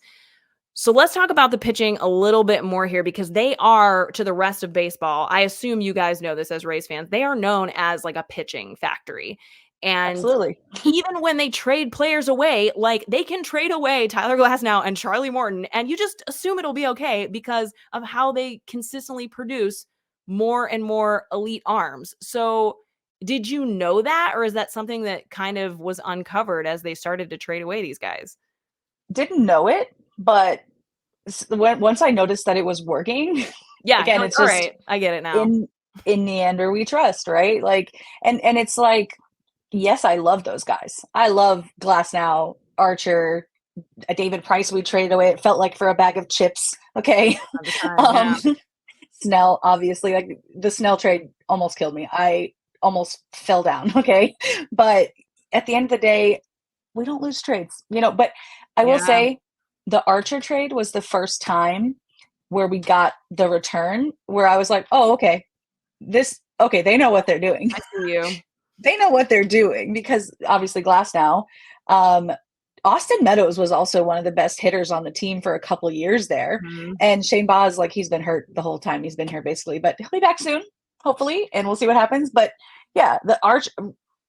So let's talk about the pitching a little bit more here, because they are, to the rest of baseball, I assume you guys know this as Rays fans, they are known as like a pitching factory. And Absolutely. even when they trade players away, like they can trade away Tyler Glasnow and Charlie Morton, and you just assume it'll be okay because of how they consistently produce more and more elite arms. So did you know that, or is that something that kind of was uncovered as they started to trade away these guys? Didn't know it, but once I noticed that it was working, Yeah, again, you're like, it's all just right, I get it now. in Neander we trust, right? Like, and it's like, yes, I love those guys. I love Glasnow, Archer, David Price. We traded away. It felt like for a bag of chips. Okay, At the time, um, yeah. Snell, obviously, like the Snell trade almost killed me. I almost fell down. Okay, but at the end of the day, we don't lose trades, But I will Yeah, say, the Archer trade was the first time where we got the return where I was like, oh, okay, they know what they're doing. I see you. They know what they're doing because obviously Glass now. Um, Austin Meadows was also one of the best hitters on the team for a couple years there. Mhm. And Shane Baz, like, he's been hurt the whole time he's been here basically, but he'll be back soon, hopefully, and we'll see what happens. But yeah,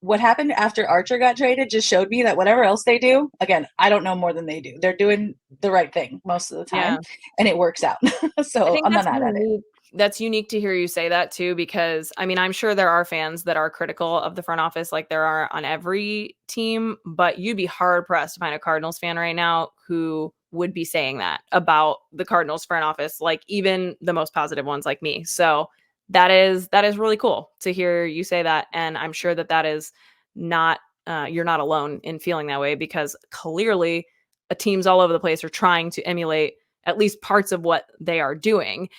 what happened after Archer got traded just showed me that whatever else they do, again, I don't know more than they do. They're doing the right thing most of the Yeah. time, and it works out. I So think I'm not mad at it. that's unique to hear you say that too, because I mean, I'm sure there are fans that are critical of the front office like there are on every team, but you'd be hard pressed to find a Cardinals fan right now who would be saying that about the Cardinals front office, like even the most positive ones like me. So that is really cool to hear you say that, and I'm sure that is not you're not alone in feeling that way, because clearly teams all over the place are trying to emulate at least parts of what they are doing.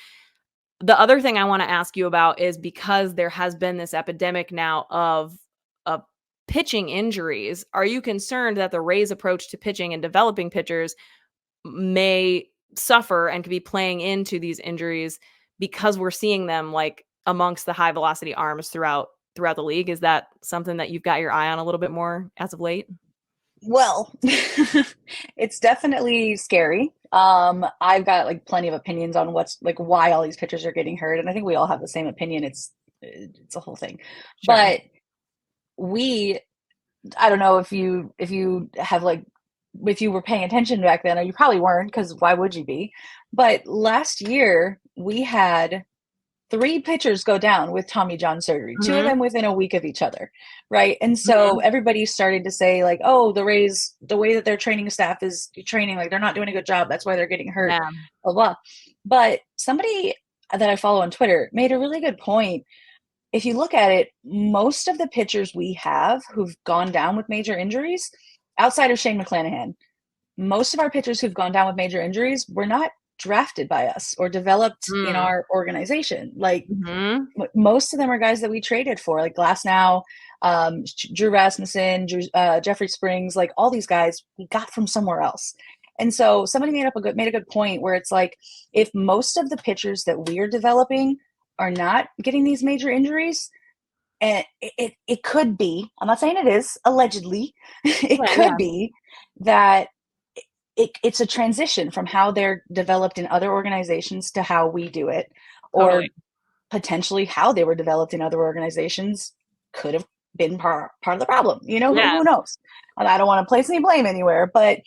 The other thing I want to ask you about is, because there has been this epidemic now of pitching injuries, are you concerned that the Rays' approach to pitching and developing pitchers may suffer and could be playing into these injuries because we're seeing them like amongst the high velocity arms throughout the league? Is that something that you've got your eye on a little bit more as of late? Well, it's definitely scary. I've got like plenty of opinions on what's like why all these pitchers are getting hurt, and I think we all have the same opinion. It's a whole thing. Sure. But I don't know if you have like, if you were paying attention back then, or you probably weren't, because why would you be? But last year we had 3 pitchers go down with Tommy John surgery, 2 of them within a week of each other, right? And so everybody started to say like, oh, the Rays, the way that their training staff is training, like they're not doing a good job, that's why they're getting hurt, blah, blah. But somebody that I follow on Twitter made a really good point. If you look at it, most of the pitchers we have who've gone down with major injuries, outside of Shane McClanahan, most of our pitchers who've gone down with major injuries were not drafted by us or developed in our organization. Like most of them are guys that we traded for, like Glasnow, Drew Rasmussen, Jeffrey Springs, like all these guys we got from somewhere else. And so somebody made a good point where it's like, if most of the pitchers that we're developing are not getting these major injuries, and it could be, I'm not saying it is, allegedly, it could be that it's a transition from how they're developed in other organizations to how we do it, or potentially how they were developed in other organizations could have been part of the problem. You know, who knows? And I don't want to place any blame anywhere, but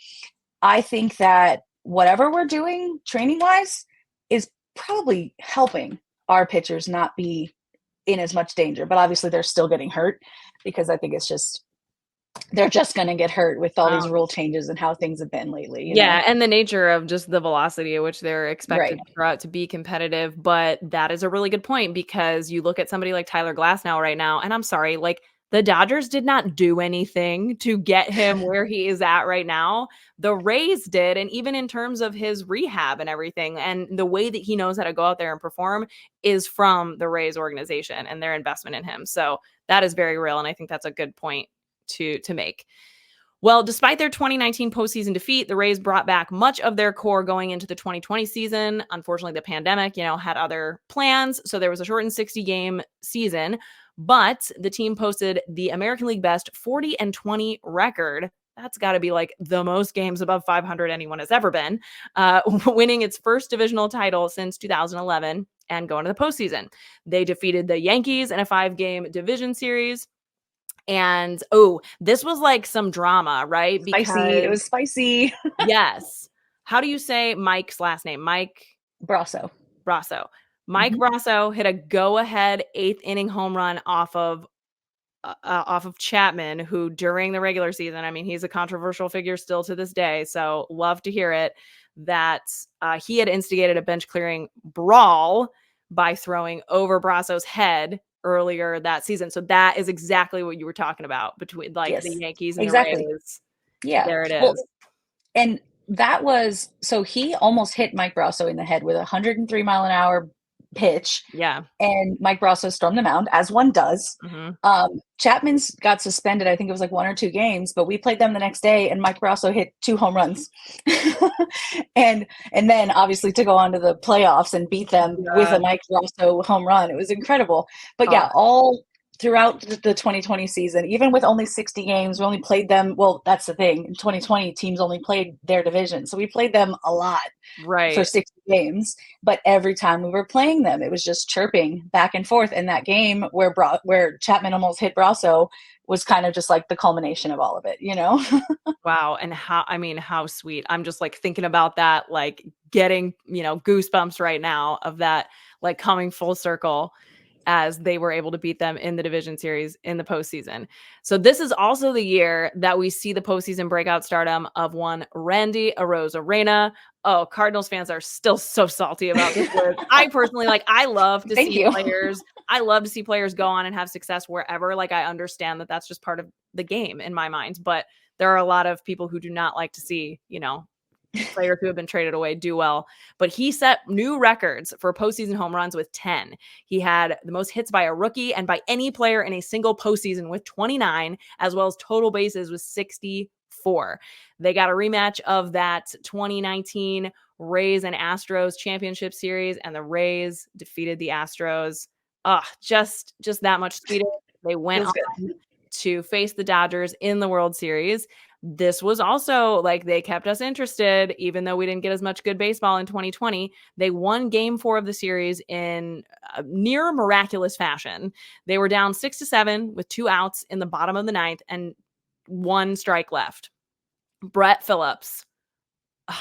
I think that whatever we're doing training wise is probably helping our pitchers not be in as much danger. But obviously they're still getting hurt, because I think it's just, they're just going to get hurt with all these rule changes and how things have been lately. You know? And the nature of just the velocity at which they're expected to throw out to be competitive. But that is a really good point, because you look at somebody like Tyler Glasnow right now, and I'm sorry, like the Dodgers did not do anything to get him where he is at right now. The Rays did. And even in terms of his rehab and everything, and the way that he knows how to go out there and perform is from the Rays organization and their investment in him. So that is very real. And I think that's a good point to make. Well, despite their 2019 postseason defeat, the Rays brought back much of their core going into the 2020 season. Unfortunately, the pandemic, had other plans. So there was a shortened 60-game season, but the team posted the American League best 40-20 record. That's got to be like the most games above 500 anyone has ever been, winning its first divisional title since 2011 and going to the postseason. They defeated the Yankees in a 5-game division series. And this was like some drama, right? Spicy. It was spicy. Yes. How do you say Mike's last name? Mike Brasso. Mike Brasso hit a go-ahead 8th inning home run off of Chapman, who during the regular season, I mean, he's a controversial figure still to this day. So love to hear it, that he had instigated a bench clearing brawl by throwing over Brasso's head earlier that season. So that is exactly what you were talking about between the Yankees and the Rays. Yeah. There it is. Well, and that was, so he almost hit Mike Brasso in the head with a 103 mile an hour pitch. Yeah. And Mike Brasso stormed the mound, as one does. Chapman's got suspended, I think it was like 1 or 2 games, but we played them the next day and Mike Brasso hit 2 home runs. and then obviously to go on to the playoffs and beat them with a Mike Brasso home run. It was incredible. But all throughout the 2020 season, even with only 60 games, we only played them. Well, that's the thing. In 2020, teams only played their division. So we played them a lot for 60 games. But every time we were playing them, it was just chirping back and forth. And that game where Chapman almost hit Brasso was kind of just like the culmination of all of it, Wow. And how sweet. I'm just like thinking about that, like getting, goosebumps right now of that, like coming full circle, as they were able to beat them in the division series in the postseason. So this is also the year that we see the postseason breakout stardom of one Randy Arozarena. Oh, Cardinals fans are still so salty about this word. I personally, I love to see players. I love to see players go on and have success wherever. Like, I understand that that's just part of the game in my mind, but there are a lot of people who do not like to see, players who have been traded away do well. But he set new records for postseason home runs with 10. He had the most hits by a rookie and by any player in a single postseason with 29, as well as total bases with 64. They got a rematch of that 2019 Rays and Astros championship series, and the Rays defeated the Astros. Just that much sweeter. They went on to face the Dodgers in the World Series. This was also like they kept us interested, even though we didn't get as much good baseball in 2020. They won game 4 of the series in near miraculous fashion. They were down 6-7 with 2 outs in the bottom of the 9th and 1 strike left. Brett Phillips,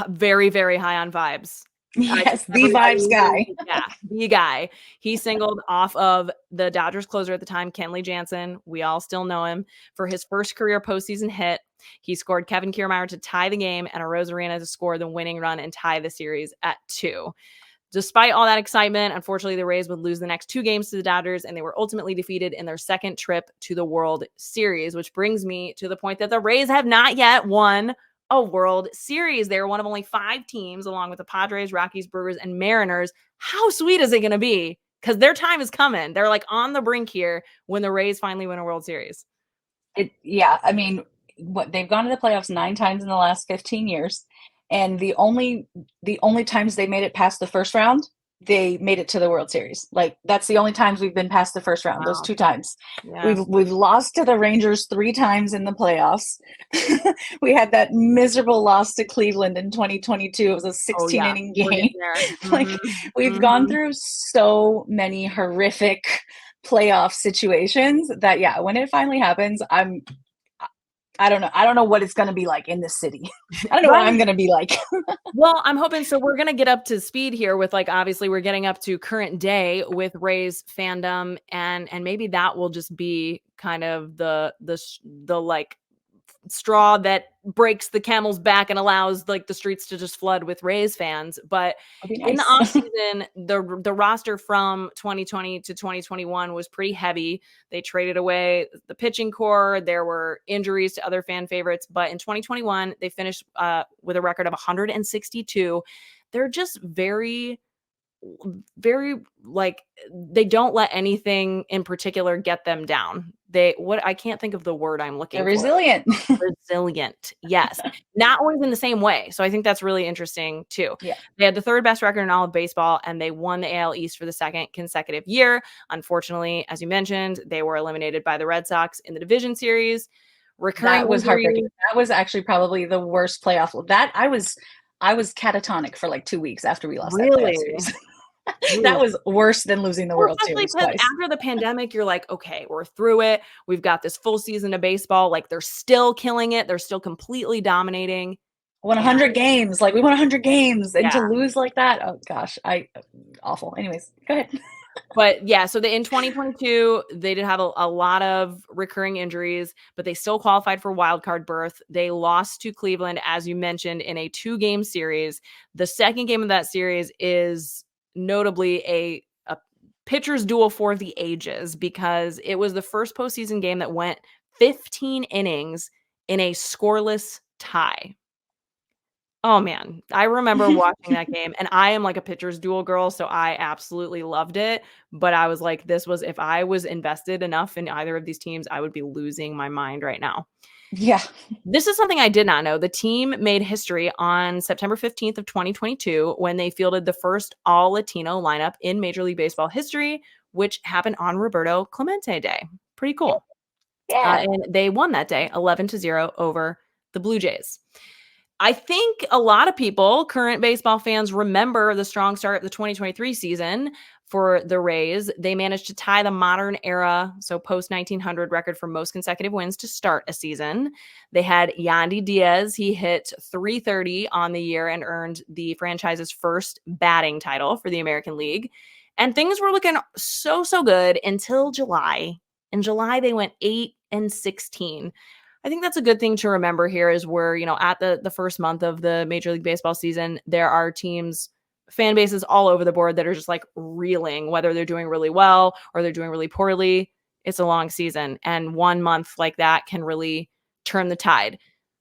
very, very high on vibes. Yes, the vibes guy. Yeah, the guy. He singled off of the Dodgers closer at the time, Kenley Jansen. We all still know him for his first career postseason hit. He scored Kevin Kiermaier to tie the game and Arozarena to score the winning run and tie the series at 2. Despite all that excitement, unfortunately, the Rays would lose the next 2 games to the Dodgers, and they were ultimately defeated in their second trip to the World Series, which brings me to the point that the Rays have not yet won a World Series. They're one of only 5 teams, along with the Padres, Rockies, Brewers, and Mariners. How sweet is it going to be? Because their time is coming. They're like on the brink here when the Rays finally win a World Series. I mean, they've gone to the playoffs 9 times in the last 15 years. And the only times they made it past the first round, they made it to the World Series. Like, that's the only times we've been past the first round. Wow. Those 2 times. Yeah. We've lost to the Rangers 3 times in the playoffs. We had that miserable loss to Cleveland in 2022. It was a 16-inning game. Like, we've gone through so many horrific playoff situations that, yeah, when it finally happens, I don't know. I don't know what it's going to be like in this city. I don't know what I'm going to be like. Well, I'm hoping so. We're going to get up to speed here with, like, obviously we're getting up to current day with Rays fandom, and maybe that will just be kind of the like straw that breaks the camel's back and allows like the streets to just flood with Rays fans. But nice. In the offseason, the roster from 2020 to 2021 was pretty heavy. They traded away the pitching core. There were injuries to other fan favorites. But in 2021, they finished with a record of 162. They're just very, very, like, they don't let anything in particular get them down. I can't think of the word I'm looking for. Resilient. Resilient. Yes. Not always in the same way. So I think that's really interesting too. Yeah. They had the 3rd best record in all of baseball, and they won the AL East for the 2nd consecutive year. Unfortunately, as you mentioned, they were eliminated by the Red Sox in the division series. That was heartbreaking. That was actually probably the worst playoff. That I was catatonic for like 2 weeks after we lost that playoff series. That was worse than losing the World Series twice. After the pandemic, you're like, okay, we're through it. We've got this full season of baseball. Like, they're still killing it. They're still completely dominating. Won 100 games. Like, we won 100 games. And to lose like that, oh gosh, awful. Anyways, go ahead. But yeah, so in 2022, they did have a lot of recurring injuries, but they still qualified for wild card berth. They lost to Cleveland, as you mentioned, in a 2-game series. The second game of that series is notably a pitcher's duel for the ages, because it was the first postseason game that went 15 innings in a scoreless tie. Oh man, I remember watching that game, and I am like a pitcher's duel girl, so I absolutely loved it. But I was like, if I was invested enough in either of these teams, I would be losing my mind right now. Yeah. This is something I did not know. The team made history on September 15th of 2022 when they fielded the first all-Latino lineup in Major League Baseball history, which happened on Roberto Clemente Day. Pretty cool. Yeah. And they won that day 11-0 over the Blue Jays. I think a lot of people, current baseball fans, remember the strong start of the 2023 season for the Rays. They managed to tie the modern era, so post-1900 record for most consecutive wins to start a season. They had Yandy Diaz. He hit .330 on the year and earned the franchise's first batting title for the American League. And things were looking so good until July. In July, they went 8-16. I think that's a good thing to remember here is we're, at the first month of the Major League Baseball season, there are teams, fan bases all over the board that are just like reeling, whether they're doing really well or they're doing really poorly. It's a long season, and 1 month like that can really turn the tide.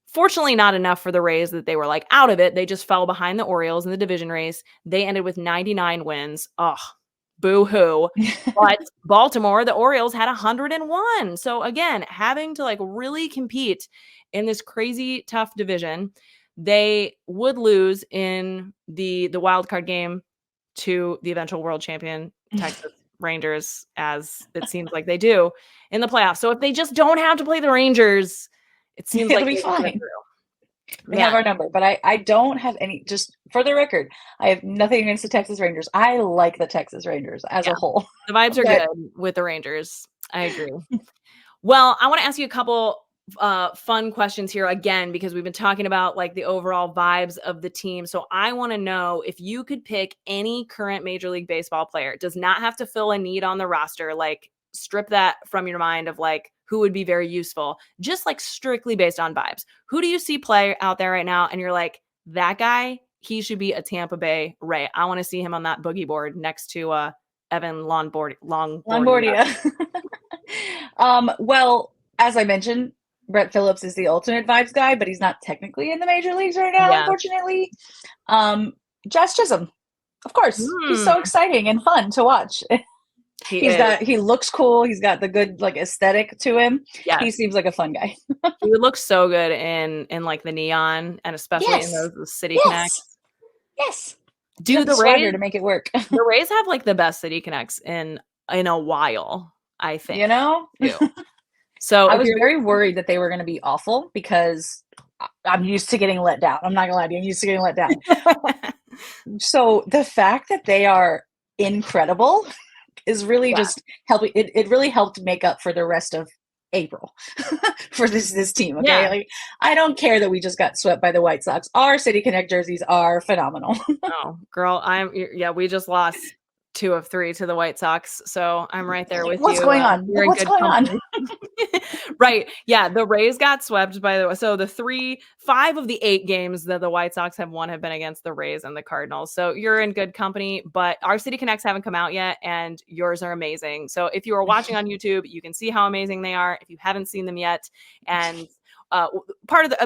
Fortunately, not enough for the Rays that they were like out of it. They just fell behind the Orioles in the division race. They ended with 99 wins. Ugh, boo hoo. But Baltimore, the Orioles had 101. So again, having to like really compete in this crazy tough division, they would lose in the wild card game to the eventual world champion Texas Rangers, as it seems like they do in the playoffs. So if they just don't have to play the Rangers, it seems It'll like be they can get fine. through. They Man, have our number, but I don't have any, just for the record, I have nothing against the Texas Rangers. I like the Texas Rangers as yeah, a whole. the vibes are But good with the Rangers. I agree. Well, I want to ask you a couple fun questions here again, because we've been talking about like the overall vibes of the team. So I want to know if you could pick any current Major League Baseball player. It does not have to fill a need on the roster. Like strip that from your mind of like who would be very useful, just like strictly based on vibes. Who do you see play out there right now? And you're like, that guy, he should be a Tampa Bay Ray. I want to see him on that boogie board next to Evan Longoria. Longoria. Well, as I mentioned, Brett Phillips is the ultimate vibes guy, but he's not technically in the major leagues right now, Yeah. unfortunately. Jazz Chisholm, of course. He's so Mm, exciting and fun to watch. he is. He looks cool. He's got the good like aesthetic to him. He Yes. seems like a fun guy. He would look so good in like the neon and especially in Yes. those City Connects. Yes. Yes. You Do have the the swagger Rays to make it work. the Rays have like the best City Connects in a while, I think. You know? Too. So I if was you're very worried that they were going to be awful because I'm used to getting let down. I'm not going to lie to you. I'm used to getting let down. So the fact that they are incredible is really yeah, just helping. It really helped make up for the rest of April for this team. Okay, yeah. like I don't care that we just got swept by the White Sox. Our City Connect jerseys are phenomenal. Oh, girl, we just lost 2 of 3 to the White Sox, so I'm right there with What's you. going on? You're in What's good going on? company. Right. Yeah, the Rays got swept by the so the 5 of the 8 games that the White Sox have won have been against the Rays and the Cardinals. So you're in good company, but our City Connects haven't come out yet and yours are amazing. So if you are watching on YouTube, you can see how amazing they are if you haven't seen them yet. And a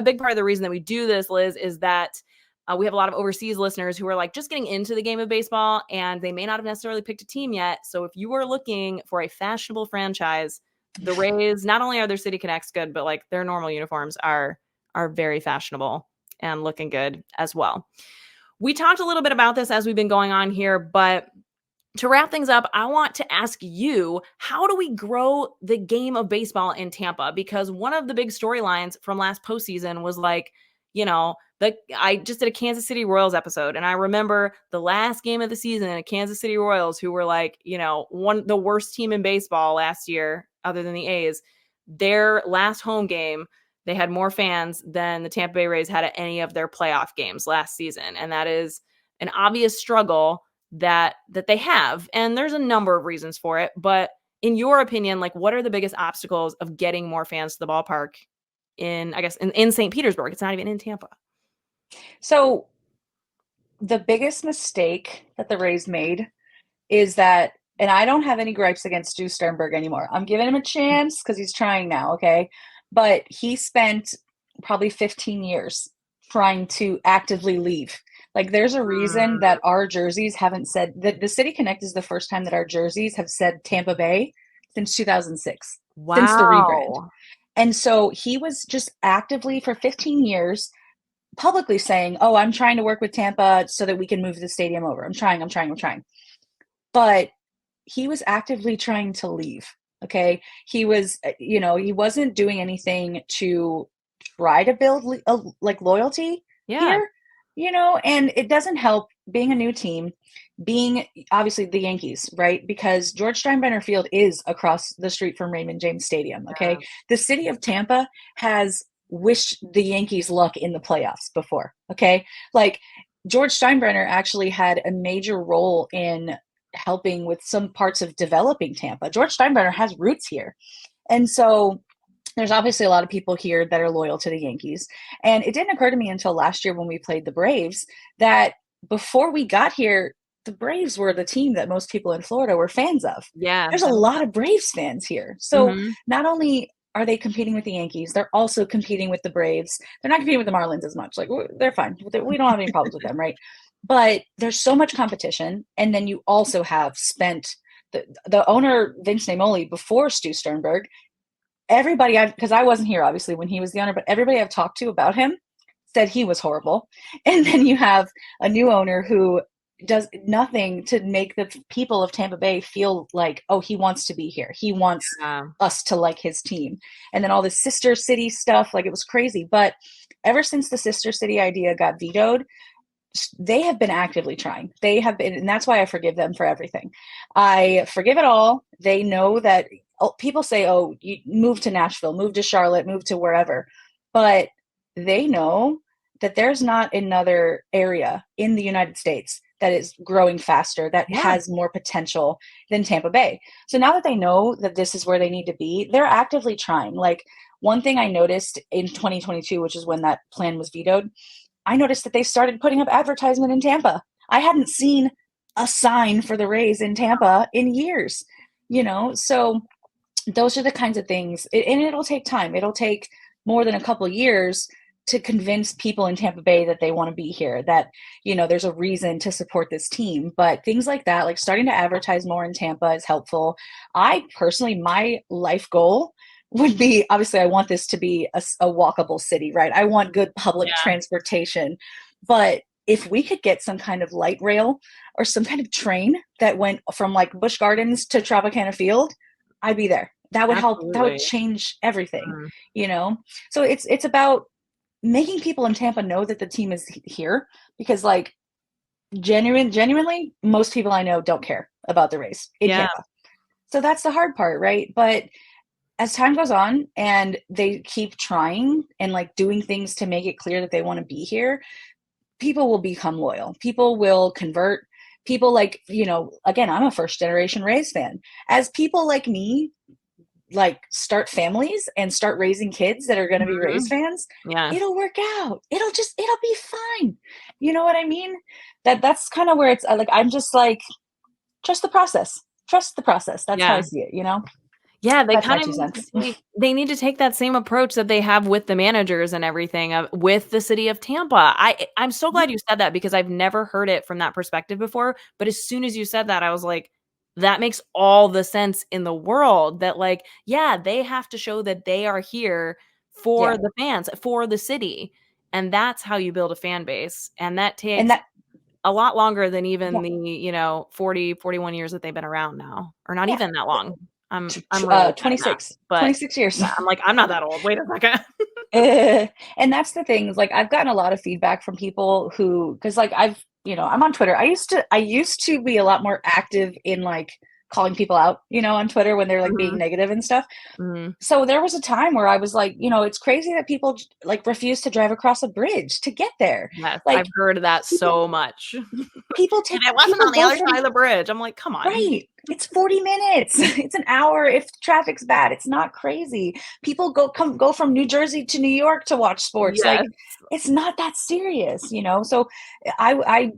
big part of the reason that we do this, Liz, is that we have a lot of overseas listeners who are like just getting into the game of baseball and they may not have necessarily picked a team yet. So if you are looking for a fashionable franchise, the Rays, not only are their City Connects good, but like their normal uniforms are very fashionable and looking good as well. We talked a little bit about this as we've been going on here, but to wrap things up, I want to ask you, how do we grow the game of baseball in Tampa? Because one of the big storylines from last postseason was like, I just did a Kansas City Royals episode, and I remember the last game of the season, a Kansas City Royals, who were like, the worst team in baseball last year, other than the A's. Their last home game, they had more fans than the Tampa Bay Rays had at any of their playoff games last season, and that is an obvious struggle that they have. And there's a number of reasons for it. But in your opinion, like what are the biggest obstacles of getting more fans to the ballpark in St. Petersburg? It's not even in Tampa. So the biggest mistake that the Rays made is that, and I don't have any gripes against Stu Sternberg anymore. I'm giving him a chance because he's trying now, okay? But he spent probably 15 years trying to actively leave. Like there's a reason that our jerseys haven't said that the City Connect is the first time that our jerseys have said Tampa Bay since 2006, since the rebrand. Wow. And so he was just actively for 15 years publicly saying, "Oh, I'm trying to work with Tampa so that we can move the stadium over. I'm trying. But he was actively trying to leave. Okay. He was, he wasn't doing anything to try to build like loyalty Yeah. here, and it doesn't help being a new team, being obviously the Yankees, right? Because George Steinbrenner Field is across the street from Raymond James Stadium. Okay. Yeah. The city of Tampa has wished the Yankees luck in the playoffs before. Okay. Like George Steinbrenner actually had a major role in helping with some parts of developing Tampa. George Steinbrenner has roots here. And so there's obviously a lot of people here that are loyal to the Yankees. And it didn't occur to me until last year when we played the Braves that before we got here, the Braves were the team that most people in Florida were fans of. Yeah. There's a lot of Braves fans here. So not only are they competing with the Yankees? They're also competing with the Braves. They're not competing with the Marlins as much. Like, they're fine. We don't have any problems with them, right? But there's so much competition. And then you also have spent the owner, Vince Naimoli, before Stu Sternberg, everybody, because I wasn't here, obviously, when he was the owner, but everybody I've talked to about him said he was horrible. And then you have a new owner who does nothing to make the people of Tampa Bay feel like, oh, he wants to be here. He wants us to like his team. And then all this sister city stuff, like, it was crazy. But ever since the sister city idea got vetoed, they have been actively trying. They have been, and that's why I forgive them for everything. I forgive it all. They know that people say, oh, you move to Nashville, move to Charlotte, move to wherever. But they know that there's not another area in the United States that is growing faster, that has more potential than Tampa Bay. So now that they know that this is where they need to be, they're actively trying. Like, one thing I noticed in 2022, which is when that plan was vetoed, I noticed that they started putting up advertisement in Tampa. I hadn't seen a sign for the Rays in Tampa in years, so those are the kinds of things, and it'll take time. It'll take more than a couple of years to convince people in Tampa Bay that they want to be here, that, there's a reason to support this team. But things like that, like starting to advertise more in Tampa, is helpful. I personally, my life goal would be, obviously, I want this to be a walkable city, right? I want good public transportation. But if we could get some kind of light rail or some kind of train that went from like Busch Gardens to Tropicana Field, I'd be there. That would help. That would change everything, So it's about making people in Tampa know that the team is here, because, like, genuinely, most people I know don't care about the Rays in Tampa. So that's the hard part, right? But as time goes on and they keep trying and like doing things to make it clear that they want to be here, people will become loyal. People will convert. People, like, again, I'm a first generation Rays fan. As people like me, like, start families and start raising kids that are going to be Rays fans, it'll work out. It'll be fine. You know what I mean? That's kind of where it's like, I'm just like, trust the process. Trust the process. That's how I see it, Yeah, they That's my kind 2 of cents. they need to take that same approach that they have with the managers and everything with the city of Tampa. I'm so glad you said that, because I've never heard it from that perspective before. But as soon as you said that, I was like, that makes all the sense in the world, that, like, they have to show that they are here for the fans, for the city. And that's how you build a fan base. And that takes a lot longer than even the, 40, 41 years that they've been around now, or not even that long. I'm really 26, but 26 years. I'm like, I'm not that old. Wait a second. And that's the thing. Like, I've gotten a lot of feedback from people who, because, like, I'm on Twitter. I used to be a lot more active in, like, calling people out, on Twitter when they're like being negative and stuff. So there was a time where I was like, it's crazy that people like refuse to drive across a bridge to get there. Yes, like, I've heard of that so much. People take, and it wasn't on the other side of the bridge. I'm like, come on. Right. It's 40 minutes. It's an hour if traffic's bad. It's not crazy. People go from New Jersey to New York to watch sports. Yes. Like, it's not that serious, So I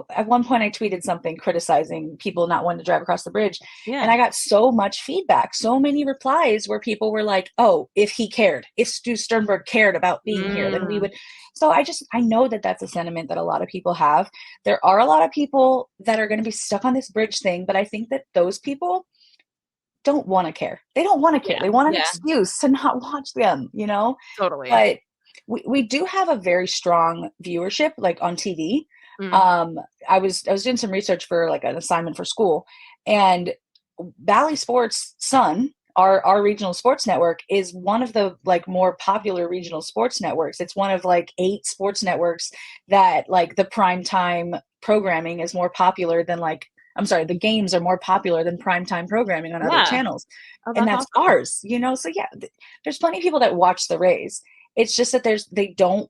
at one point I tweeted something criticizing people not wanting to drive across the bridge. And I got so much feedback, so many replies where people were like, oh, if Stu Sternberg cared about being here, then we would. So I know that that's a sentiment that a lot of people have. There are a lot of people that are going to be stuck on this bridge thing, but I think that those people don't want to care. They don't want to care. They want an excuse to not watch them, Totally. But we do have a very strong viewership, like, on TV. I was doing some research for like an assignment for school, and Bally Sports Sun, our regional sports network, is one of the like more popular regional sports networks. It's one of like 8 sports networks that, like, the primetime programming is more popular than, like, I'm sorry, the games are more popular than primetime programming on other channels. And that's awesome. ours, So there's plenty of people that watch the Rays. It's just that they don't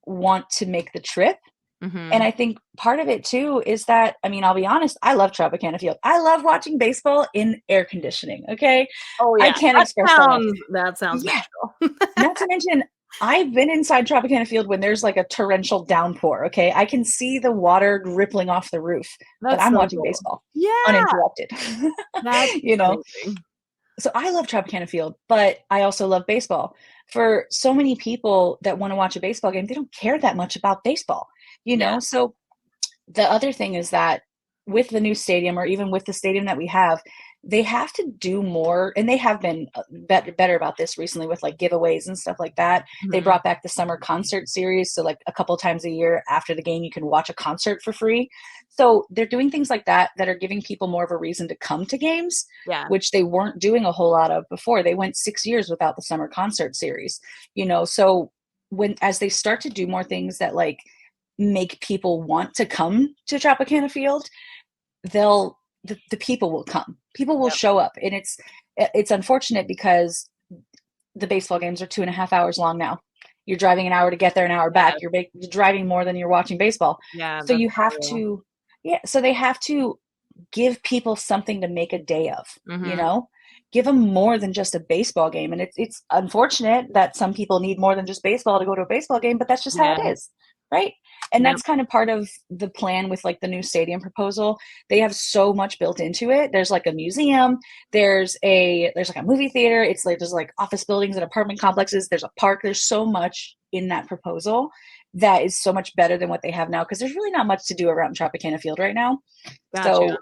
want to make the trip. And I think part of it too is that, I mean, I'll be honest, I love Tropicana Field. I love watching baseball in air conditioning. Okay. Oh yeah. I can't express that sounds natural. Not to mention, I've been inside Tropicana Field when there's like a torrential downpour. Okay. I can see the water rippling off the roof, but I'm watching baseball uninterrupted, That's Amazing. So I love Tropicana Field, but I also love baseball. For so many people that want to watch a baseball game, they don't care that much about baseball, Yeah. So the other thing is that with the new stadium, or even with the stadium that we have, they have to do more, and they have been better about this recently with like giveaways and stuff like that. They Mhm. brought back the summer concert series, so like a couple times a year after the game, you can watch a concert for free. So they're doing things like that that are giving people more of a reason to come to games, Yeah. which they weren't doing a whole lot of before. They went 6 years without the summer concert series, So when as they start to do more things that like make people want to come to Tropicana Field, the people will come. People will Yep. show up, and it's unfortunate because the baseball games are 2.5 hours long now. You're driving an hour to get there, an hour back. Yeah. You're driving more than you're watching baseball. Yeah. So That's you have true. to, yeah. So they have to give people something to make a day of. You Mhm. know, give them more than just a baseball game. And it's unfortunate that some people need more than just baseball to go to a baseball game, but that's just how Yeah. it is, right? And Yep. that's kind of part of the plan with like the new stadium proposal. They have so much built into it. There's like a museum, there's like a movie theater, it's like there's like office buildings and apartment complexes, there's a park, there's so much in that proposal that is so much better than what they have now, because there's really not much to do around Tropicana Field right now. Gotcha. So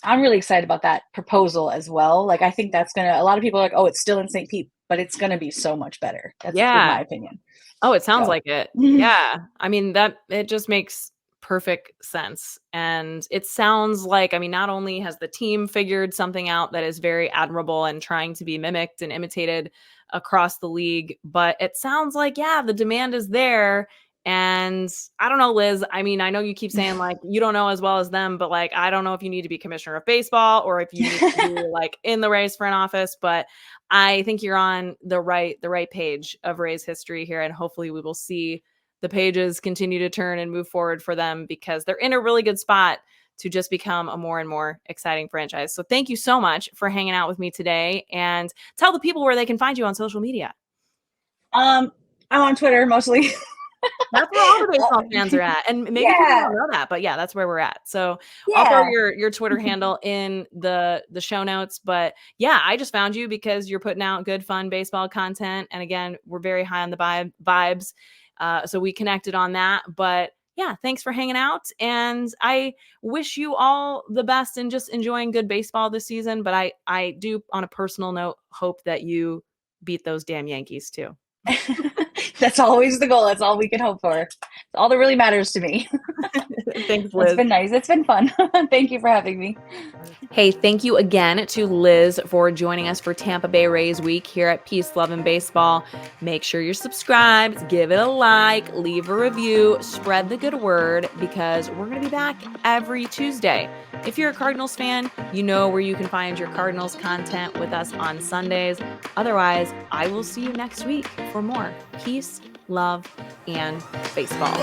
I'm really excited about that proposal as well. Like I think that's gonna, a lot of people are like, oh, it's still in St. Pete, but it's gonna be so much better. That's in Yeah. my opinion. Oh, it sounds So like it. Yeah. I mean, that it just makes perfect sense. And it sounds like, I mean, not only has the team figured something out that is very admirable and trying to be mimicked and imitated across the league, but it sounds like, yeah, the demand is there. And I don't know, Liz. I mean, I know you keep saying like you don't know as well as them, but like I don't know if you need to be commissioner of baseball or if you need to be like in the race for an office, but I think you're on the right page of Rays history here, and hopefully we will see the pages continue to turn and move forward for them because they're in a really good spot to just become a more and more exciting franchise. So thank you so much for hanging out with me today, and tell the people where they can find you on social media. I'm on Twitter mostly. That's where all the baseball fans are at. And maybe people Yeah. don't know that, but yeah, that's where we're at. So I'll throw Yeah. your Twitter handle in the show notes. But yeah, I just found you because you're putting out good, fun baseball content. And again, we're very high on the vibes. So we connected on that. But yeah, thanks for hanging out. And I wish you all the best in just enjoying good baseball this season. But I do, on a personal note, hope that you beat those damn Yankees too. That's always the goal. That's all we can hope for. It's all that really matters to me. Thanks, It's Liz. been nice. It's been fun. Thank you for having me. Hey, thank you again to Liz for joining us for Tampa Bay Rays Week here at Peace, Love, and Baseball. Make sure you're subscribed, give it a like, leave a review, spread the good word, because we're going to be back every Tuesday. If you're a Cardinals fan, you know where you can find your Cardinals content with us on Sundays. Otherwise, I will see you next week for more Peace, Love, and Baseball.